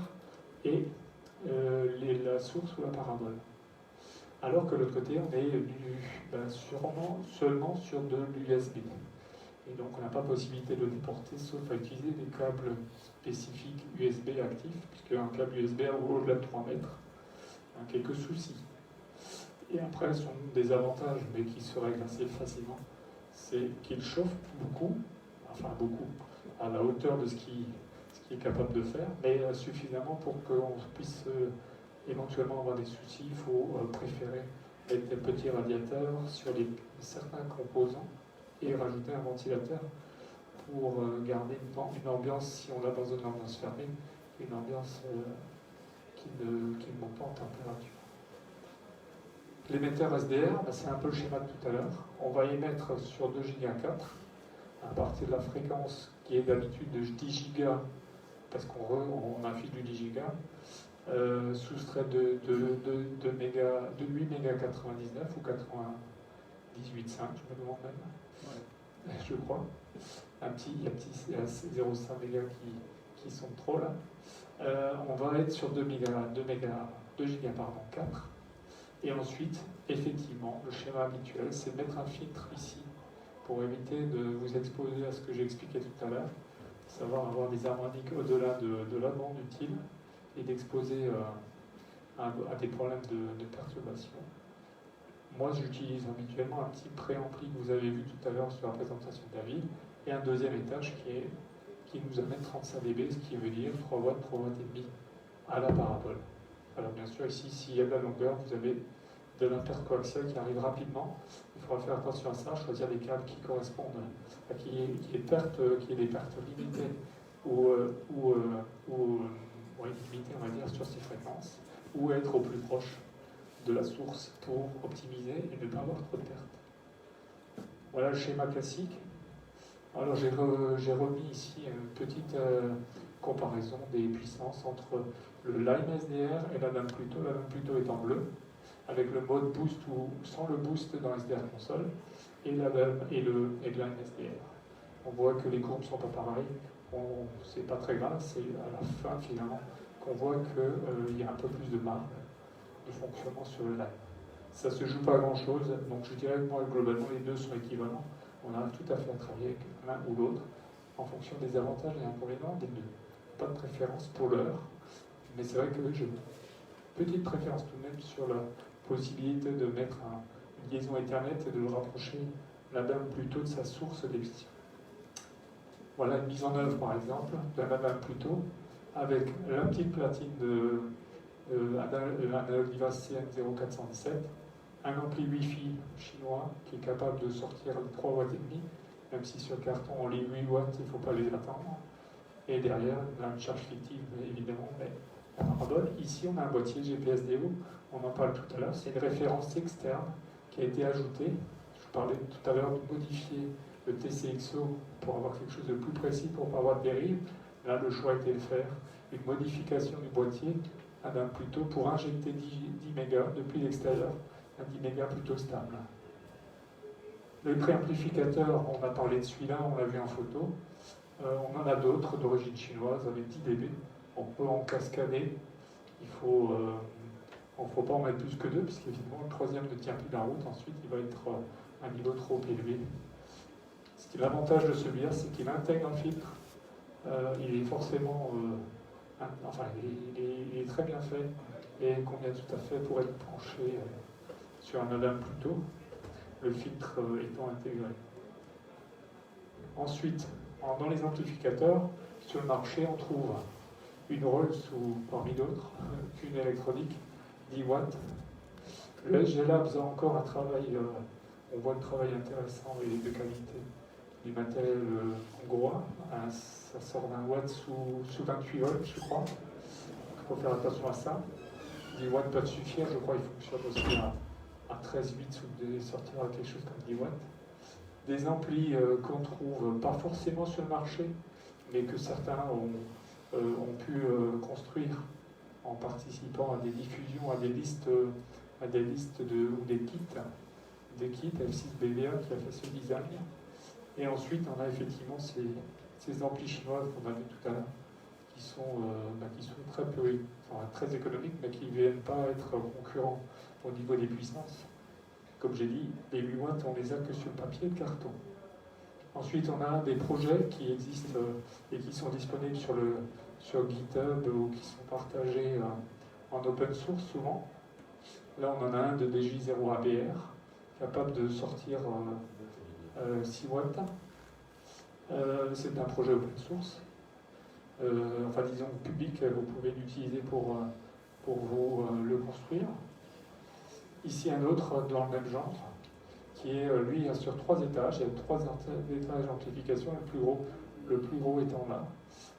et la source ou la parabole. Alors que de l'autre côté, on est seulement sur de l'USB. Et donc on n'a pas possibilité de le déporter sauf à utiliser des câbles spécifiques USB actifs, puisque un câble USB au-delà de 3 mètres a quelques soucis. Et après, son désavantage, mais qui se règle assez facilement, c'est qu'il chauffe beaucoup, à la hauteur de ce qu'il est capable de faire, mais suffisamment pour qu'on puisse éventuellement avoir des soucis. Il faut préférer mettre des petits radiateurs sur certains composants et rajouter un ventilateur pour garder une ambiance, si on l'a dans une ambiance fermée, une ambiance qui ne monte pas en température. L'émetteur SDR, c'est un peu le schéma de tout à l'heure. On va émettre sur 2 Go 4 à partir de la fréquence qui est d'habitude de 10 Go, parce qu'on affiche du 10 Go, soustrait de 8 méga 99 ou 98,5, je me demande même, je crois. Il y a 0,5 mégas qui sont trop là. On va être sur 2 Go 4. Et ensuite, effectivement, le schéma habituel, c'est de mettre un filtre ici pour éviter de vous exposer à ce que j'ai expliqué tout à l'heure, savoir avoir des harmoniques au-delà de la bande utile et d'exposer à des problèmes de perturbation. Moi, j'utilise habituellement un petit préampli que vous avez vu tout à l'heure sur la présentation de David, et un deuxième étage qui nous amène 35 dB, ce qui veut dire 3 watts, 3 watts et demi à la parabole. Alors bien sûr, ici, s'il y a de la longueur, vous avez de l'intercoaxial qui arrive rapidement. Il faudra faire attention à ça, choisir des câbles qui correspondent, qui ait des pertes limitées ou limitées, on va dire, sur ces fréquences, ou être au plus proche de la source pour optimiser et ne pas avoir trop de pertes. Voilà le schéma classique. Alors j'ai remis ici une petite comparaison des puissances entre le Lime SDR et la Lame Pluto. La Lame Pluto est en bleu, avec le mode boost ou sans le boost dans SDR console, et la Lime et le Lime SDR. On voit que les courbes ne sont pas pareilles. C'est pas très grave, c'est à la fin finalement qu'on voit qu'il y a un peu plus de marge de fonctionnement sur le Lime. Ça se joue pas à grand chose, donc je dirais que moi globalement les deux sont équivalents. On a tout à fait à travailler avec l'un ou l'autre en fonction des avantages et inconvénients des deux. Pas de préférence pour l'heure, mais c'est vrai que j'ai une petite préférence tout de même sur la possibilité de mettre une liaison Ethernet et de le rapprocher la dame plutôt de sa source d'émission. Voilà une mise en œuvre par exemple de la dame plutôt avec la petite platine de l'analogue device CN0417, un ampli Wi-Fi chinois qui est capable de sortir 3 watts et demi, même si sur carton on lit 8 watts, il ne faut pas les attendre. Et derrière, une charge fictive évidemment, mais la parabole. Ici on a un boîtier GPS-DO, on en parle tout à l'heure, c'est une référence externe qui a été ajoutée. Je parlais tout à l'heure de modifier le TCXO pour avoir quelque chose de plus précis, pour ne pas avoir de dérive. Là le choix a été de faire une modification du boîtier plutôt pour injecter 10 mégas depuis l'extérieur, un 10 mégas plutôt stable. Les préamplificateurs, on a parlé de celui-là, on l'a vu en photo. On en a d'autres d'origine chinoise avec 10 dB. On peut en cascader. Il faut Il ne faut pas en mettre plus que 2, puisqu'évidemment le troisième ne tient plus la route, ensuite il va être à un niveau trop élevé. L'avantage de celui-là, c'est qu'il intègre un filtre. Il est forcément... il est très bien fait et convient tout à fait pour être branché sur un ADAM plutôt, le filtre étant intégré. Ensuite, dans les amplificateurs, sur le marché, on trouve une Rolls ou parmi d'autres, une électronique 10 watts. Le SG Labs a encore un travail, on voit le travail intéressant et de qualité du matériel hongrois. Ça sort d'un watt sous 28 volts, je crois. Il faut faire attention à ça. 10 watts peuvent suffire, je crois qu'il fonctionne aussi à 13,8 ou sortira quelque chose comme 10 watts. Des amplis qu'on trouve pas forcément sur le marché, mais que certains ont pu construire en participant à des diffusions, à des listes ou des kits F6BVA qui a fait ce design. Et ensuite, on a effectivement ces amplis chinois qu'on a vu tout à l'heure, qui sont très économiques, mais qui ne viennent pas être concurrents au niveau des puissances. Comme j'ai dit, les 8 watts, on les a que sur le papier de carton. Ensuite, on a des projets qui existent et qui sont disponibles sur GitHub ou qui sont partagés en open source souvent. Là, on en a un de DJ0ABR, capable de sortir 6 watts. C'est un projet open source. Disons public, vous pouvez l'utiliser pour vous le construire. Ici, un autre dans le même genre, qui est, lui, sur 3 étages. Il y a 3 étages d'amplification, le plus gros étant là.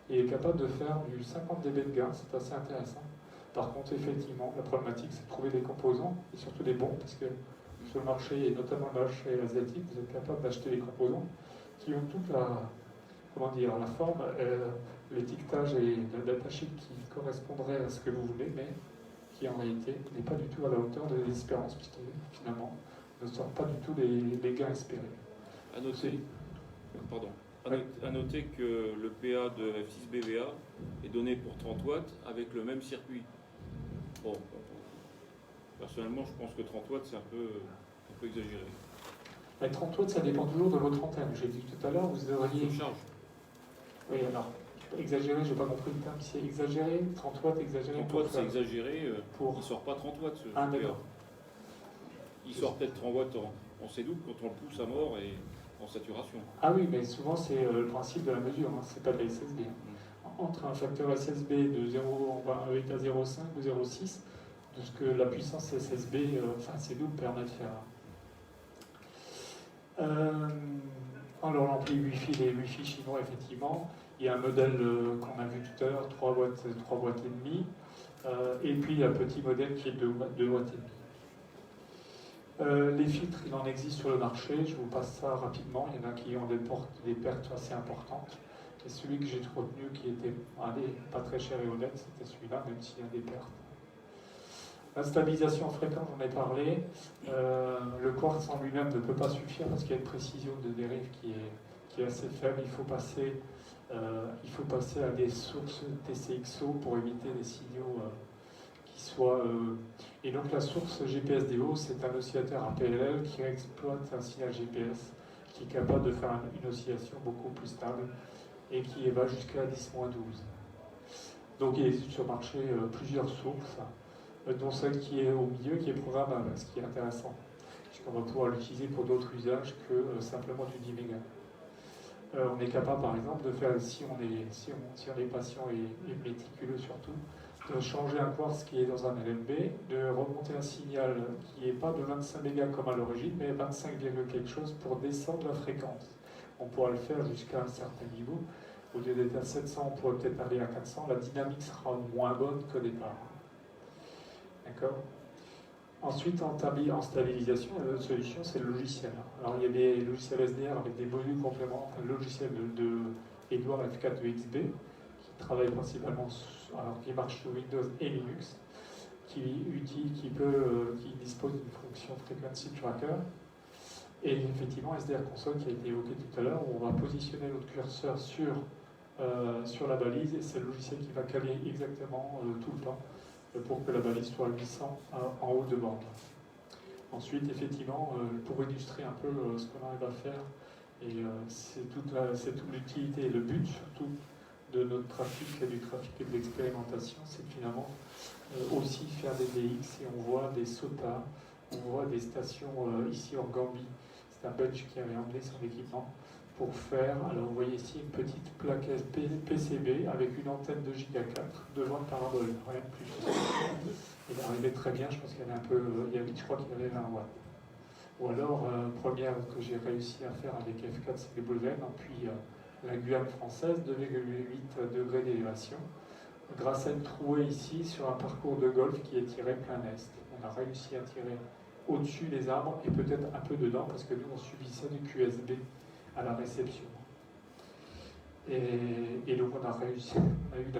Et est capable de faire du 50 dB de gain, c'est assez intéressant. Par contre, effectivement, la problématique, c'est de trouver des composants, et surtout des bons, parce que sur le marché, et notamment le marché asiatique, vous êtes capable d'acheter des composants qui ont toute la forme, l'étiquetage et la datasheet qui correspondraient à ce que vous voulez, mais qui en réalité n'est pas du tout à la hauteur des espérances, puisque finalement ne sort pas du tout les gains espérés. À noter que le PA de F6BVA est donné pour 30 watts avec le même circuit. Bon, personnellement, je pense que 30 watts, c'est un peu exagéré. Mais 30 watts, ça dépend toujours de votre antenne. J'ai dit tout à l'heure, vous devriez... Charge. Oui, alors, exagéré, je n'ai pas compris le terme. C'est exagéré, 30 watts, exagéré. 30 watts, c'est exagéré. Il ne sort pas 30 watts, ce PA. Il sort peut-être 30 watts en C-double quand on le pousse à mort et en saturation. Ah oui, mais souvent, c'est le principe de la mesure. Hein. C'est pas de la SSB. Entre un facteur SSB de 0, on va à 0,5 ou 0,6, de ce que la puissance SSB, C-double permet de faire. Alors l'ampli Wi-Fi, les Wi-Fi chinois, effectivement, il y a un modèle qu'on a vu tout à l'heure, 3 watts et demi, et puis un petit modèle qui est 2 watts et demi. Les filtres, il en existe sur le marché, je vous passe ça rapidement, il y en a qui ont des pertes assez importantes, et celui que j'ai retenu qui était pas très cher et honnête, c'était celui-là, même s'il y a des pertes. La stabilisation fréquente, j'en ai parlé. Le quartz en lui-même ne peut pas suffire parce qu'il y a une précision de dérive qui est assez faible. Il faut passer à des sources TCXO pour éviter des signaux qui soient... Et donc la source GPSDO, c'est un oscillateur à PLL qui exploite un signal GPS qui est capable de faire une oscillation beaucoup plus stable et qui va jusqu'à 10-12. Donc il existe sur le marché plusieurs sources, dont celle qui est au milieu, qui est programmable, ce qui est intéressant, puisqu'on va pouvoir l'utiliser pour d'autres usages que simplement du 10 mégas. On est capable, par exemple, de faire, si on est patient et méticuleux surtout, de changer un quartz qui est dans un LNB, de remonter un signal qui n'est pas de 25 mégas comme à l'origine, mais 25, quelque chose pour descendre la fréquence. On pourra le faire jusqu'à un certain niveau. Au lieu d'être à 700, on pourrait peut-être aller à 400. La dynamique sera moins bonne qu'au départ. D'accord. Ensuite, en stabilisation, il y a une autre solution, c'est le logiciel. Alors, il y a des logiciels SDR avec des modules complémentaires. Le logiciel de Edouard F4EXB, qui travaille principalement, qui marche sur Windows et Linux, qui dispose d'une fonction Frequency Tracker. Et effectivement, SDR Console qui a été évoqué tout à l'heure, où on va positionner notre curseur sur la balise, et c'est le logiciel qui va caler exactement tout le temps pour que la balise soit glissant en haut de bande. Ensuite, effectivement, pour illustrer un peu ce qu'on arrive à faire, et c'est toute l'utilité et le but surtout de notre trafic, du trafic et de l'expérimentation, c'est finalement aussi faire des VX, et on voit des SOTA, on voit des stations ici en Gambie. C'est un Belge qui avait emmené son équipement pour faire, alors vous voyez ici une petite plaque PCB avec une antenne de Giga 4 devant le parabole, rien de plus. Il arrivait très bien, je pense qu'il y avait un peu, je crois qu'il y avait 20 watts. Ou alors, première que j'ai réussi à faire avec F4 CWM, puis la Guyane française, 2,8 degrés d'élévation, grâce à une trouée ici sur un parcours de golf qui est tiré plein est. On a réussi à tirer au-dessus des arbres et peut-être un peu dedans parce que nous on subissait du QSB à la réception. Et donc on a réussi, on a eu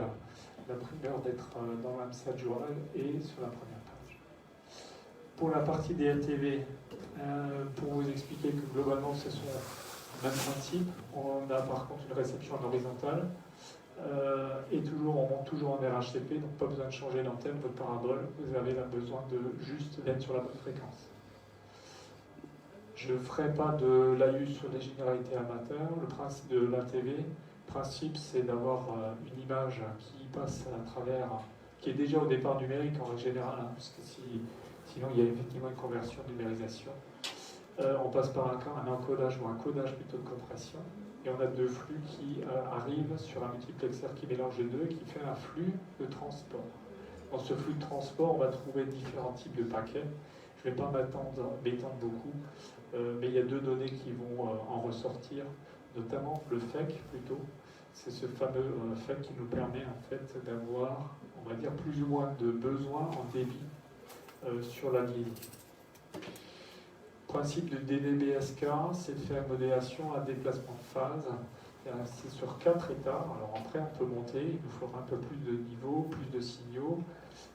la primeur d'être dans l'AMSAT Journal et sur la première page. Pour la partie des LTV, pour vous expliquer que globalement ce sont le même principe, on a par contre une réception en horizontale et on monte toujours en RHCP, donc pas besoin de changer d'antenne, votre parabole, vous avez besoin juste d'être sur la bonne fréquence. Je ne ferai pas de l'AIU sur les généralités amateurs. Le principe de l'ATV, c'est d'avoir une image qui passe à travers, qui est déjà au départ numérique en règle générale, hein, parce que sinon il y a effectivement une conversion numérisation. On passe par un encodage ou un codage plutôt de compression, et on a deux flux qui arrivent sur un multiplexeur qui mélange les deux et qui fait un flux de transport. Dans ce flux de transport, on va trouver différents types de paquets. Je ne vais pas m'étendre beaucoup, mais il y a deux données qui vont en ressortir, notamment le FEC plutôt. C'est ce fameux FEC qui nous permet en fait d'avoir, on va dire, plus ou moins de besoins en débit sur la ligne. Le principe de DDBSK, c'est de faire une modélisation à déplacement de phase. C'est sur 4 états. Alors après, on peut monter, il nous faudra un peu plus de niveaux, plus de signaux.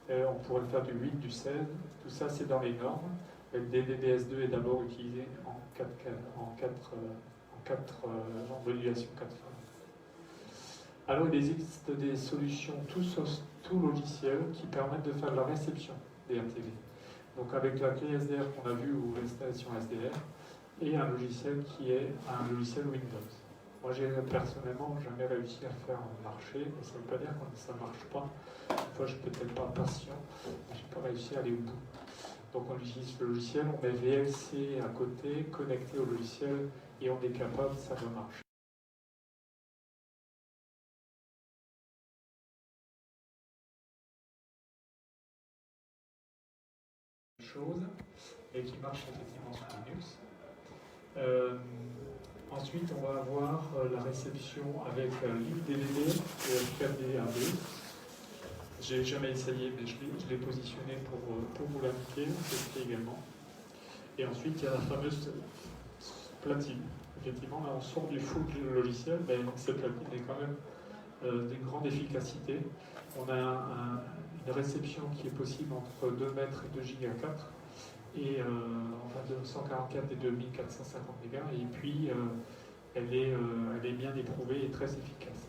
On pourrait faire du 8, du 16. Tout ça, c'est dans les normes. Le DDBS2 est d'abord utilisé en modulation 4 phases. Alors, il existe des solutions tout logiciel qui permettent de faire de la réception des RTV. Donc avec la clé SDR qu'on a vue ou l'installation SDR, et un logiciel qui est un logiciel Windows. Moi, j'ai personnellement jamais réussi à faire marcher, mais ça ne veut pas dire que ça ne marche pas. Une fois, je suis peut-être pas patient, mais je n'ai pas réussi à aller au bout. Donc on utilise le logiciel, on met VLC à côté, connecté au logiciel, et on est capable, ça doit marcher. Chose, et qui marche effectivement sur Linux. Ensuite, on va avoir la réception avec l'IF-DVD et F4DAB. Je n'ai jamais essayé, mais je l'ai positionné pour vous l'indiquer, c'est également. Et ensuite, il y a la fameuse platine. Effectivement, là, on sort du full logiciel, mais cette platine est quand même d'une grande efficacité. On a une réception qui est possible entre 2 mètres et 2 giga 4, et enfin de 144 et 2450 mégas, et puis elle est bien éprouvée et très efficace.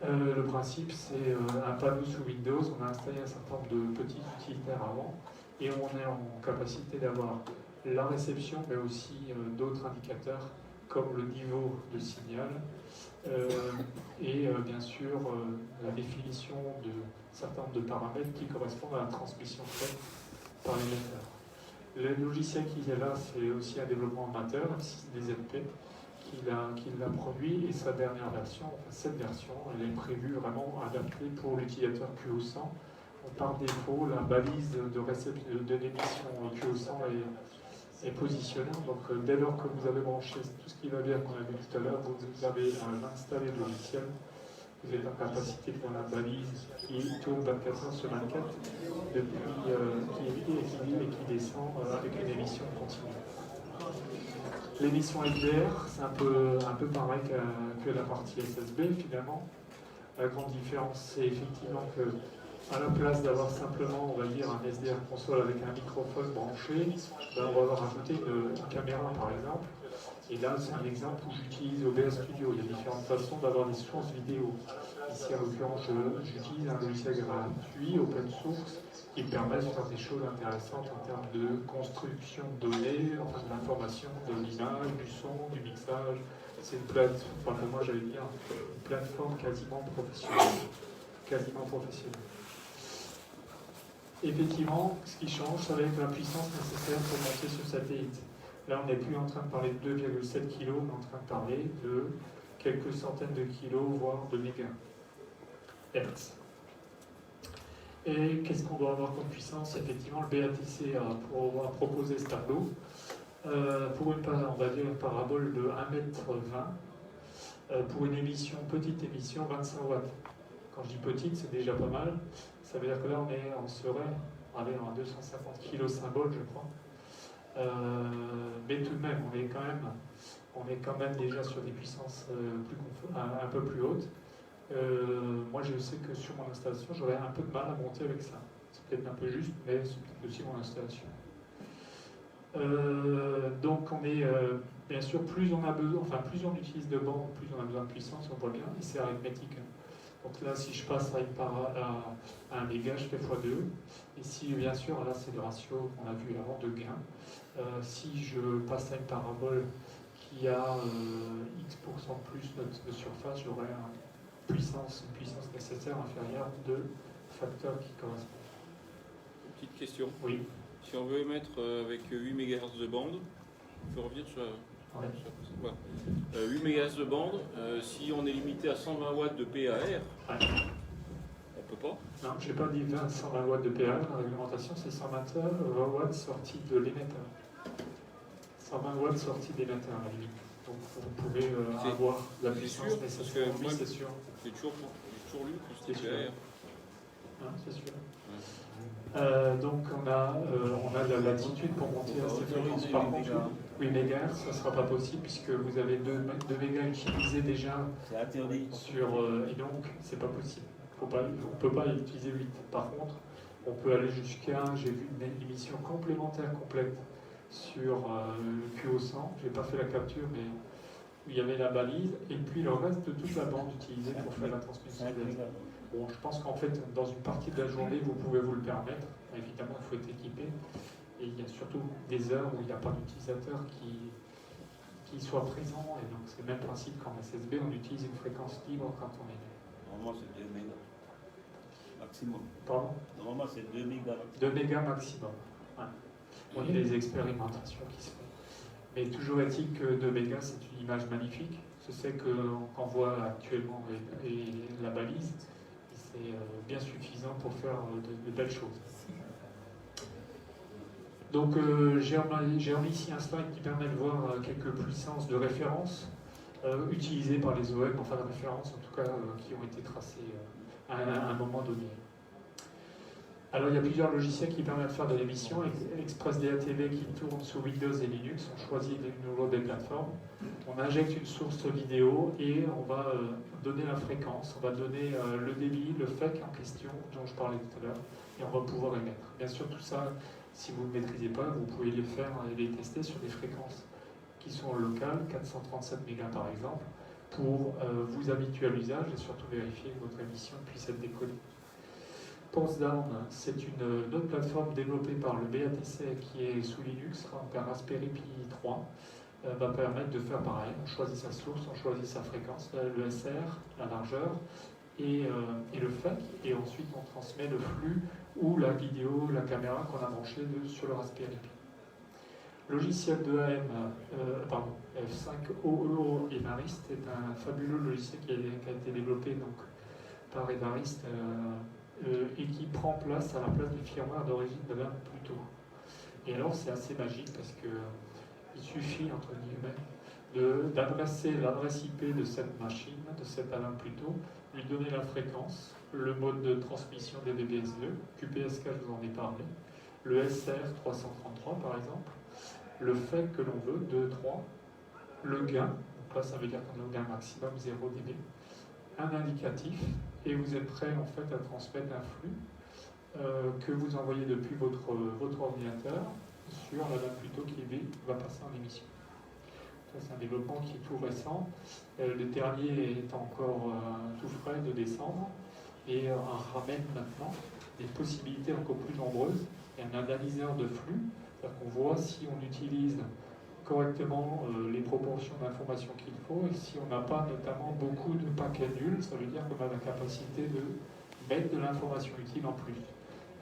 Le principe, c'est un panneau sous Windows, on a installé un certain nombre de petits utilitaires avant, et on est en capacité d'avoir la réception, mais aussi d'autres indicateurs, comme le niveau de signal, et bien sûr la définition de certains nombre de paramètres qui correspondent à la transmission faite par l'émetteur. Le logiciel qui est là, c'est aussi un développement amateur, M6DZP, qui l'a produit, et sa dernière version, enfin cette version, elle est prévue vraiment adaptée pour l'utilisateur QO100. Par défaut, la balise de l'émission QO100 est positionnée. Donc dès lors que vous avez branché tout ce qui va bien qu'on a vu tout à l'heure, vous avez installé le logiciel, vous êtes en capacité de voir la balise qui tourne 24 heures sur 24, qui équilibre et qui descend avec une émission continue. L'émission SDR, c'est un peu pareil que la partie SSB finalement. La grande différence, c'est effectivement que à la place d'avoir simplement, on va dire, un SDR console avec un microphone branché, ben on va rajouter une caméra par exemple. Et là, c'est un exemple où j'utilise OBS Studio. Il y a différentes façons d'avoir des sources vidéo. Ici, en l'occurrence, j'utilise un logiciel gratuit, open source, qui permet de faire des choses intéressantes en termes de construction de données, enfin de l'information, de l'image, du son, du mixage. C'est une plateforme, enfin, moi j'allais dire, une plateforme quasiment professionnelle. Quasiment professionnelle. Effectivement, ce qui change, ça va être la puissance nécessaire pour monter sur satellite. Là, on n'est plus en train de parler de 2,7 kg, on est en train de parler de quelques centaines de kilos, voire de mégahertz. Et qu'est-ce qu'on doit avoir comme puissance? Effectivement, le BATC a proposé ce tableau. Pour on va dire une parabole de 1,20 m, pour une émission, petite émission, 25 watts. Quand je dis petite, c'est déjà pas mal. Ça veut dire que là, on serait à 250 kg symbole, je crois. Mais tout de même, on est quand même déjà sur des puissances un peu plus hautes. Moi, je sais que sur mon installation, j'aurais un peu de mal à monter avec ça. C'est peut-être un peu juste, mais c'est peut-être aussi mon installation. Donc, on est bien sûr, plus on a besoin, enfin, plus on utilise de bandes, plus on a besoin de puissance, on voit bien, et c'est arithmétique. Donc là, si je passe à 1 méga, je fais x2. Et si, bien sûr, là, c'est le ratio qu'on a vu avant de gain. Si je passe à une parabole qui a X% plus de surface, j'aurai une puissance nécessaire inférieure de facteurs qui correspondent. Petite question. Oui. Si on veut émettre avec 8 MHz de bande, on peut revenir sur la... Ouais. Voilà. 8 MHz de bande, si on est limité à 120 watts de PAR, Ouais. on peut pas. Non, je n'ai pas dit 120 watts de PAR, la réglementation c'est 120 watts sortis de l'émetteur. 120 watts sortis d'émetteur à la limite. Donc vous pouvez avoir la puissance sûr, nécessaire. parce que Oui, moi, c'est sûr. J'ai toujours lu que C'est c'était sûr. PAR. C'est sûr. Donc on a la latitude pour monter à cette fréquence. Par contre, 8 MHz, ça ne sera pas possible puisque vous avez 2 mégas utilisés déjà sur... et donc, c'est pas possible. On ne peut pas utiliser 8. Par contre, on peut aller jusqu'à... J'ai vu une émission complémentaire complète sur le QO100. Je n'ai pas fait la capture, mais il y avait la balise et puis le reste de toute la bande utilisée pour faire la transmission des... Bon, je pense qu'en fait, dans une partie de la journée, vous pouvez vous le permettre. Évidemment, il faut être équipé. Et il y a surtout des heures où il n'y a pas d'utilisateur qui soit présent. Et donc, c'est le même principe qu'en SSB, on utilise une fréquence libre quand on est... Normalement, c'est 2 mégas maximum. Pardon? Normalement, c'est 2 mégas. 2 mégas maximum. Ouais. Bon, il y a des expérimentations qui se font. Mais toujours est-il que 2 mégas, c'est une image magnifique. Je sais qu'on voit actuellement la balise. C'est bien suffisant pour faire de belles choses. Donc j'ai remis ici un slide qui permet de voir quelques puissances de référence utilisées par les OM, enfin de référence en tout cas qui ont été tracées à un moment donné. Alors il y a plusieurs logiciels qui permettent de faire de l'émission. ExpressDATV qui tourne sous Windows et Linux, on choisit l'une ou des plateformes. On injecte une source vidéo et on va donner la fréquence, on va donner le débit, le FEC en question dont je parlais tout à l'heure, et on va pouvoir émettre. Bien sûr tout ça, si vous ne maîtrisez pas, vous pouvez les faire et les tester sur des fréquences qui sont locales, 437 mégas par exemple, pour vous habituer à l'usage et surtout vérifier que votre émission puisse être décodée. Pulsedown, c'est une autre plateforme développée par le BATC qui est sous Linux, un Raspberry Pi 3, va permettre de faire pareil. On choisit sa source, on choisit sa fréquence, le SR, la largeur et le FEC, et ensuite on transmet le flux ou la vidéo, la caméra qu'on a branchée sur le Raspberry Pi. Logiciel de AM, F5OEO Evarist est un fabuleux logiciel qui a été développé donc, par Evarist et qui prend place à la place du firmware d'origine de l'AM Pluto. Et alors c'est assez magique parce que il suffit, entre guillemets, d'adresser l'adresse IP de cette machine, de cette ALAM Pluto, lui donner la fréquence, le mode de transmission des DBS2, QPSK je vous en ai parlé, le SR 333 par exemple, le FEC que l'on veut, 2, 3, le gain, donc là ça veut dire qu'on a un gain maximum 0 dB, un indicatif, et vous êtes prêt en fait à transmettre un flux que vous envoyez depuis votre ordinateur sur la dame plutôt qui va passer en émission. Ça, c'est un développement qui est tout récent. Le dernier est encore tout frais de décembre et ramène maintenant des possibilités encore plus nombreuses. Il y a un analyseur de flux, c'est-à-dire qu'on voit si on utilise correctement les proportions d'informations qu'il faut et si on n'a pas notamment beaucoup de paquets nuls, ça veut dire qu'on a la capacité de mettre de l'information utile en plus.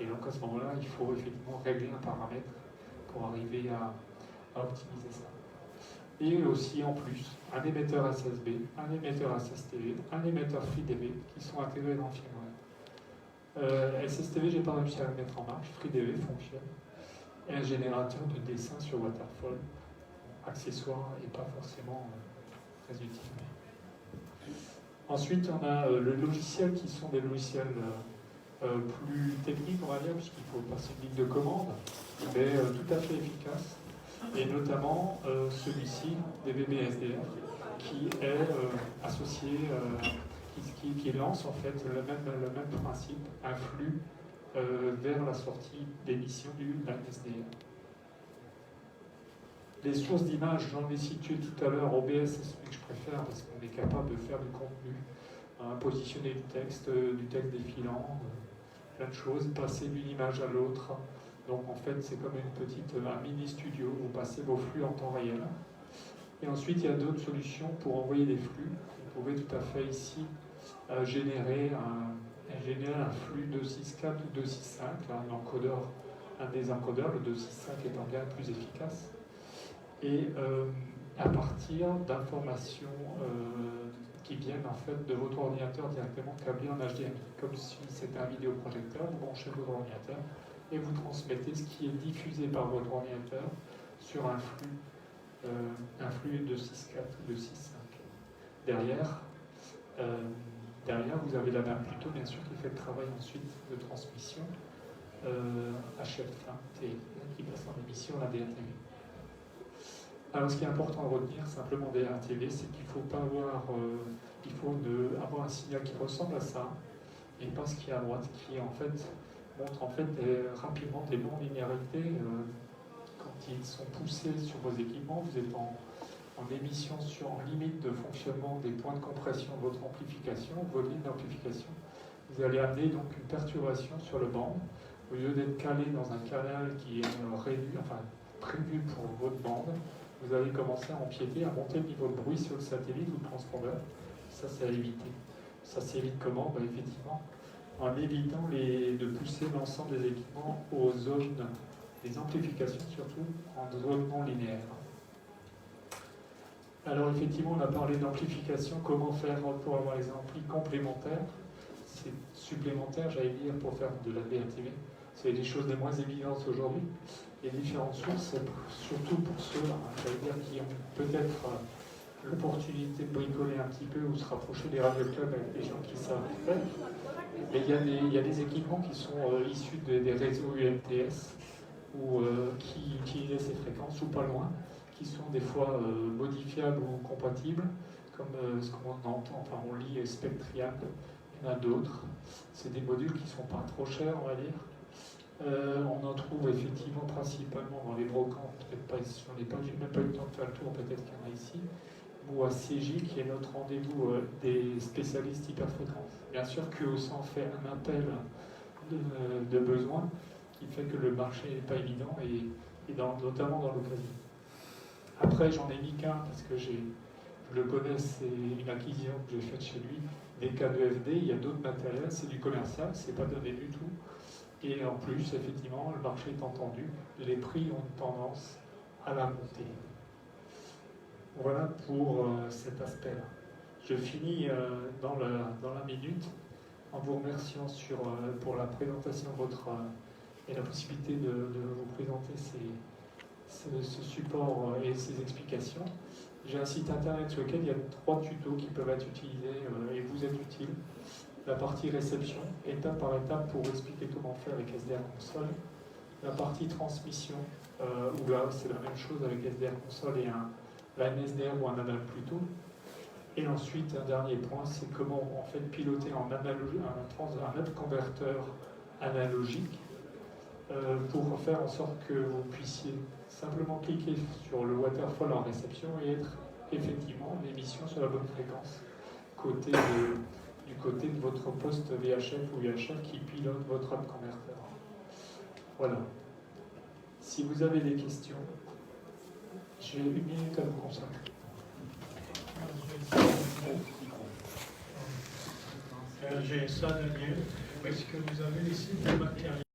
Et donc à ce moment-là, il faut effectivement régler un paramètre pour arriver à optimiser ça. Et aussi en plus, un émetteur SSB, un émetteur SSTV, un émetteur FreeDV qui sont intégrés dans firmware. SSTV, je n'ai pas réussi à le mettre en marche, FreeDV fonctionne. Et un générateur de dessin sur Waterfall, accessoire et pas forcément très utile. Ensuite, on a le logiciel qui sont des logiciels plus techniques, on va dire, puisqu'il faut passer une ligne de commande, mais tout à fait efficace. Et notamment celui-ci, DVB-SDF, qui est associé, qui lance en fait le même principe, un flux vers la sortie d'émission d'un SDF. Les sources d'images, j'en ai situé tout à l'heure, OBS c'est celui que je préfère parce qu'on est capable de faire du contenu, positionner du texte défilant, plein de choses, passer d'une image à l'autre. Donc en fait, c'est comme un mini studio, vous passez vos flux en temps réel. Et ensuite, il y a d'autres solutions pour envoyer des flux. Vous pouvez tout à fait ici générer un flux 264 ou 265, un des encodeurs, le 265 étant bien plus efficace. Et à partir d'informations qui viennent en fait de votre ordinateur directement câblé en HDMI, comme si c'était un vidéoprojecteur, vous branchez votre ordinateur et vous transmettez ce qui est diffusé par votre ordinateur sur un flux 264 ou 265. Derrière, vous avez la même plutôt, bien sûr, qui fait le travail ensuite de transmission HF1 qui passe en émission à la DRTV. Alors, ce qui est important à retenir simplement des DRTV, c'est qu'il faut pas avoir, il faut avoir un signal qui ressemble à ça, et pas ce qui est à droite, qui en fait montre rapidement des non-linéarités quand ils sont poussés sur vos équipements. Vous êtes en émission en limite de fonctionnement des points de compression de votre amplification, vos lignes d'amplification. Vous allez amener donc une perturbation sur le band. Au lieu d'être calé dans un canal qui est réduit, prévu pour votre bande, vous allez commencer à empiéter, à monter le niveau de bruit sur le satellite ou le transpondeur. Ça, c'est à éviter. Ça s'évite comment? Effectivement, en évitant de pousser l'ensemble des équipements aux zones des amplifications, surtout en zone non linéaire. Alors effectivement, on a parlé d'amplification, comment faire pour avoir les amplis complémentaires. C'est supplémentaire, j'allais dire, pour faire de la DRTV. C'est des choses les moins évidentes aujourd'hui. Les différentes sources, surtout pour ceux, j'allais dire, qui ont peut-être l'opportunité de bricoler un petit peu ou se rapprocher des radioclubs avec des gens qui savent faire. Mais il y a des équipements qui sont issus des réseaux UMTS ou qui utilisent ces fréquences ou pas loin, qui sont des fois modifiables ou compatibles, comme ce qu'on entend, on lit Spectrian, il y en a d'autres. C'est des modules qui ne sont pas trop chers, on va dire. On en trouve effectivement principalement dans les brocantes, peut-être pas ici, on n'a même pas eu le temps de faire le tour, peut-être qu'il y en a ici, ou à CJ qui est notre rendez-vous des spécialistes hyperfréquence. Bien sûr qu'eux aussi en fait un appel de besoin qui fait que le marché n'est pas évident et notamment dans l'occasion. Après, j'en ai mis qu'un parce que je le connais, c'est une acquisition que j'ai faite chez lui, des K2FD, il y a d'autres matériels, c'est du commercial, c'est pas donné du tout. Et en plus, effectivement, le marché est entendu, les prix ont une tendance à la montée. Voilà pour cet aspect-là. Je finis dans la minute en vous remerciant pour la présentation de votre et la possibilité de vous présenter ce support et ces explications. J'ai un site internet sur lequel il y a 3 tutos qui peuvent être utilisés et vous être utiles. La partie réception, étape par étape pour expliquer comment faire avec SDR Console. La partie transmission, où là c'est la même chose avec SDR Console et la MSDR ou un anal plutôt. Et ensuite, un dernier point, c'est comment en fait piloter un upconverteur analogique pour faire en sorte que vous puissiez simplement cliquer sur le waterfall en réception et être effectivement en émission sur la bonne fréquence du côté de votre poste VHF ou UHF qui pilote votre hub converter. Voilà. Si vous avez des questions, j'ai 1 minute à vous consacrer. J'ai ça, Daniel. Est-ce que vous avez les sites de matériel?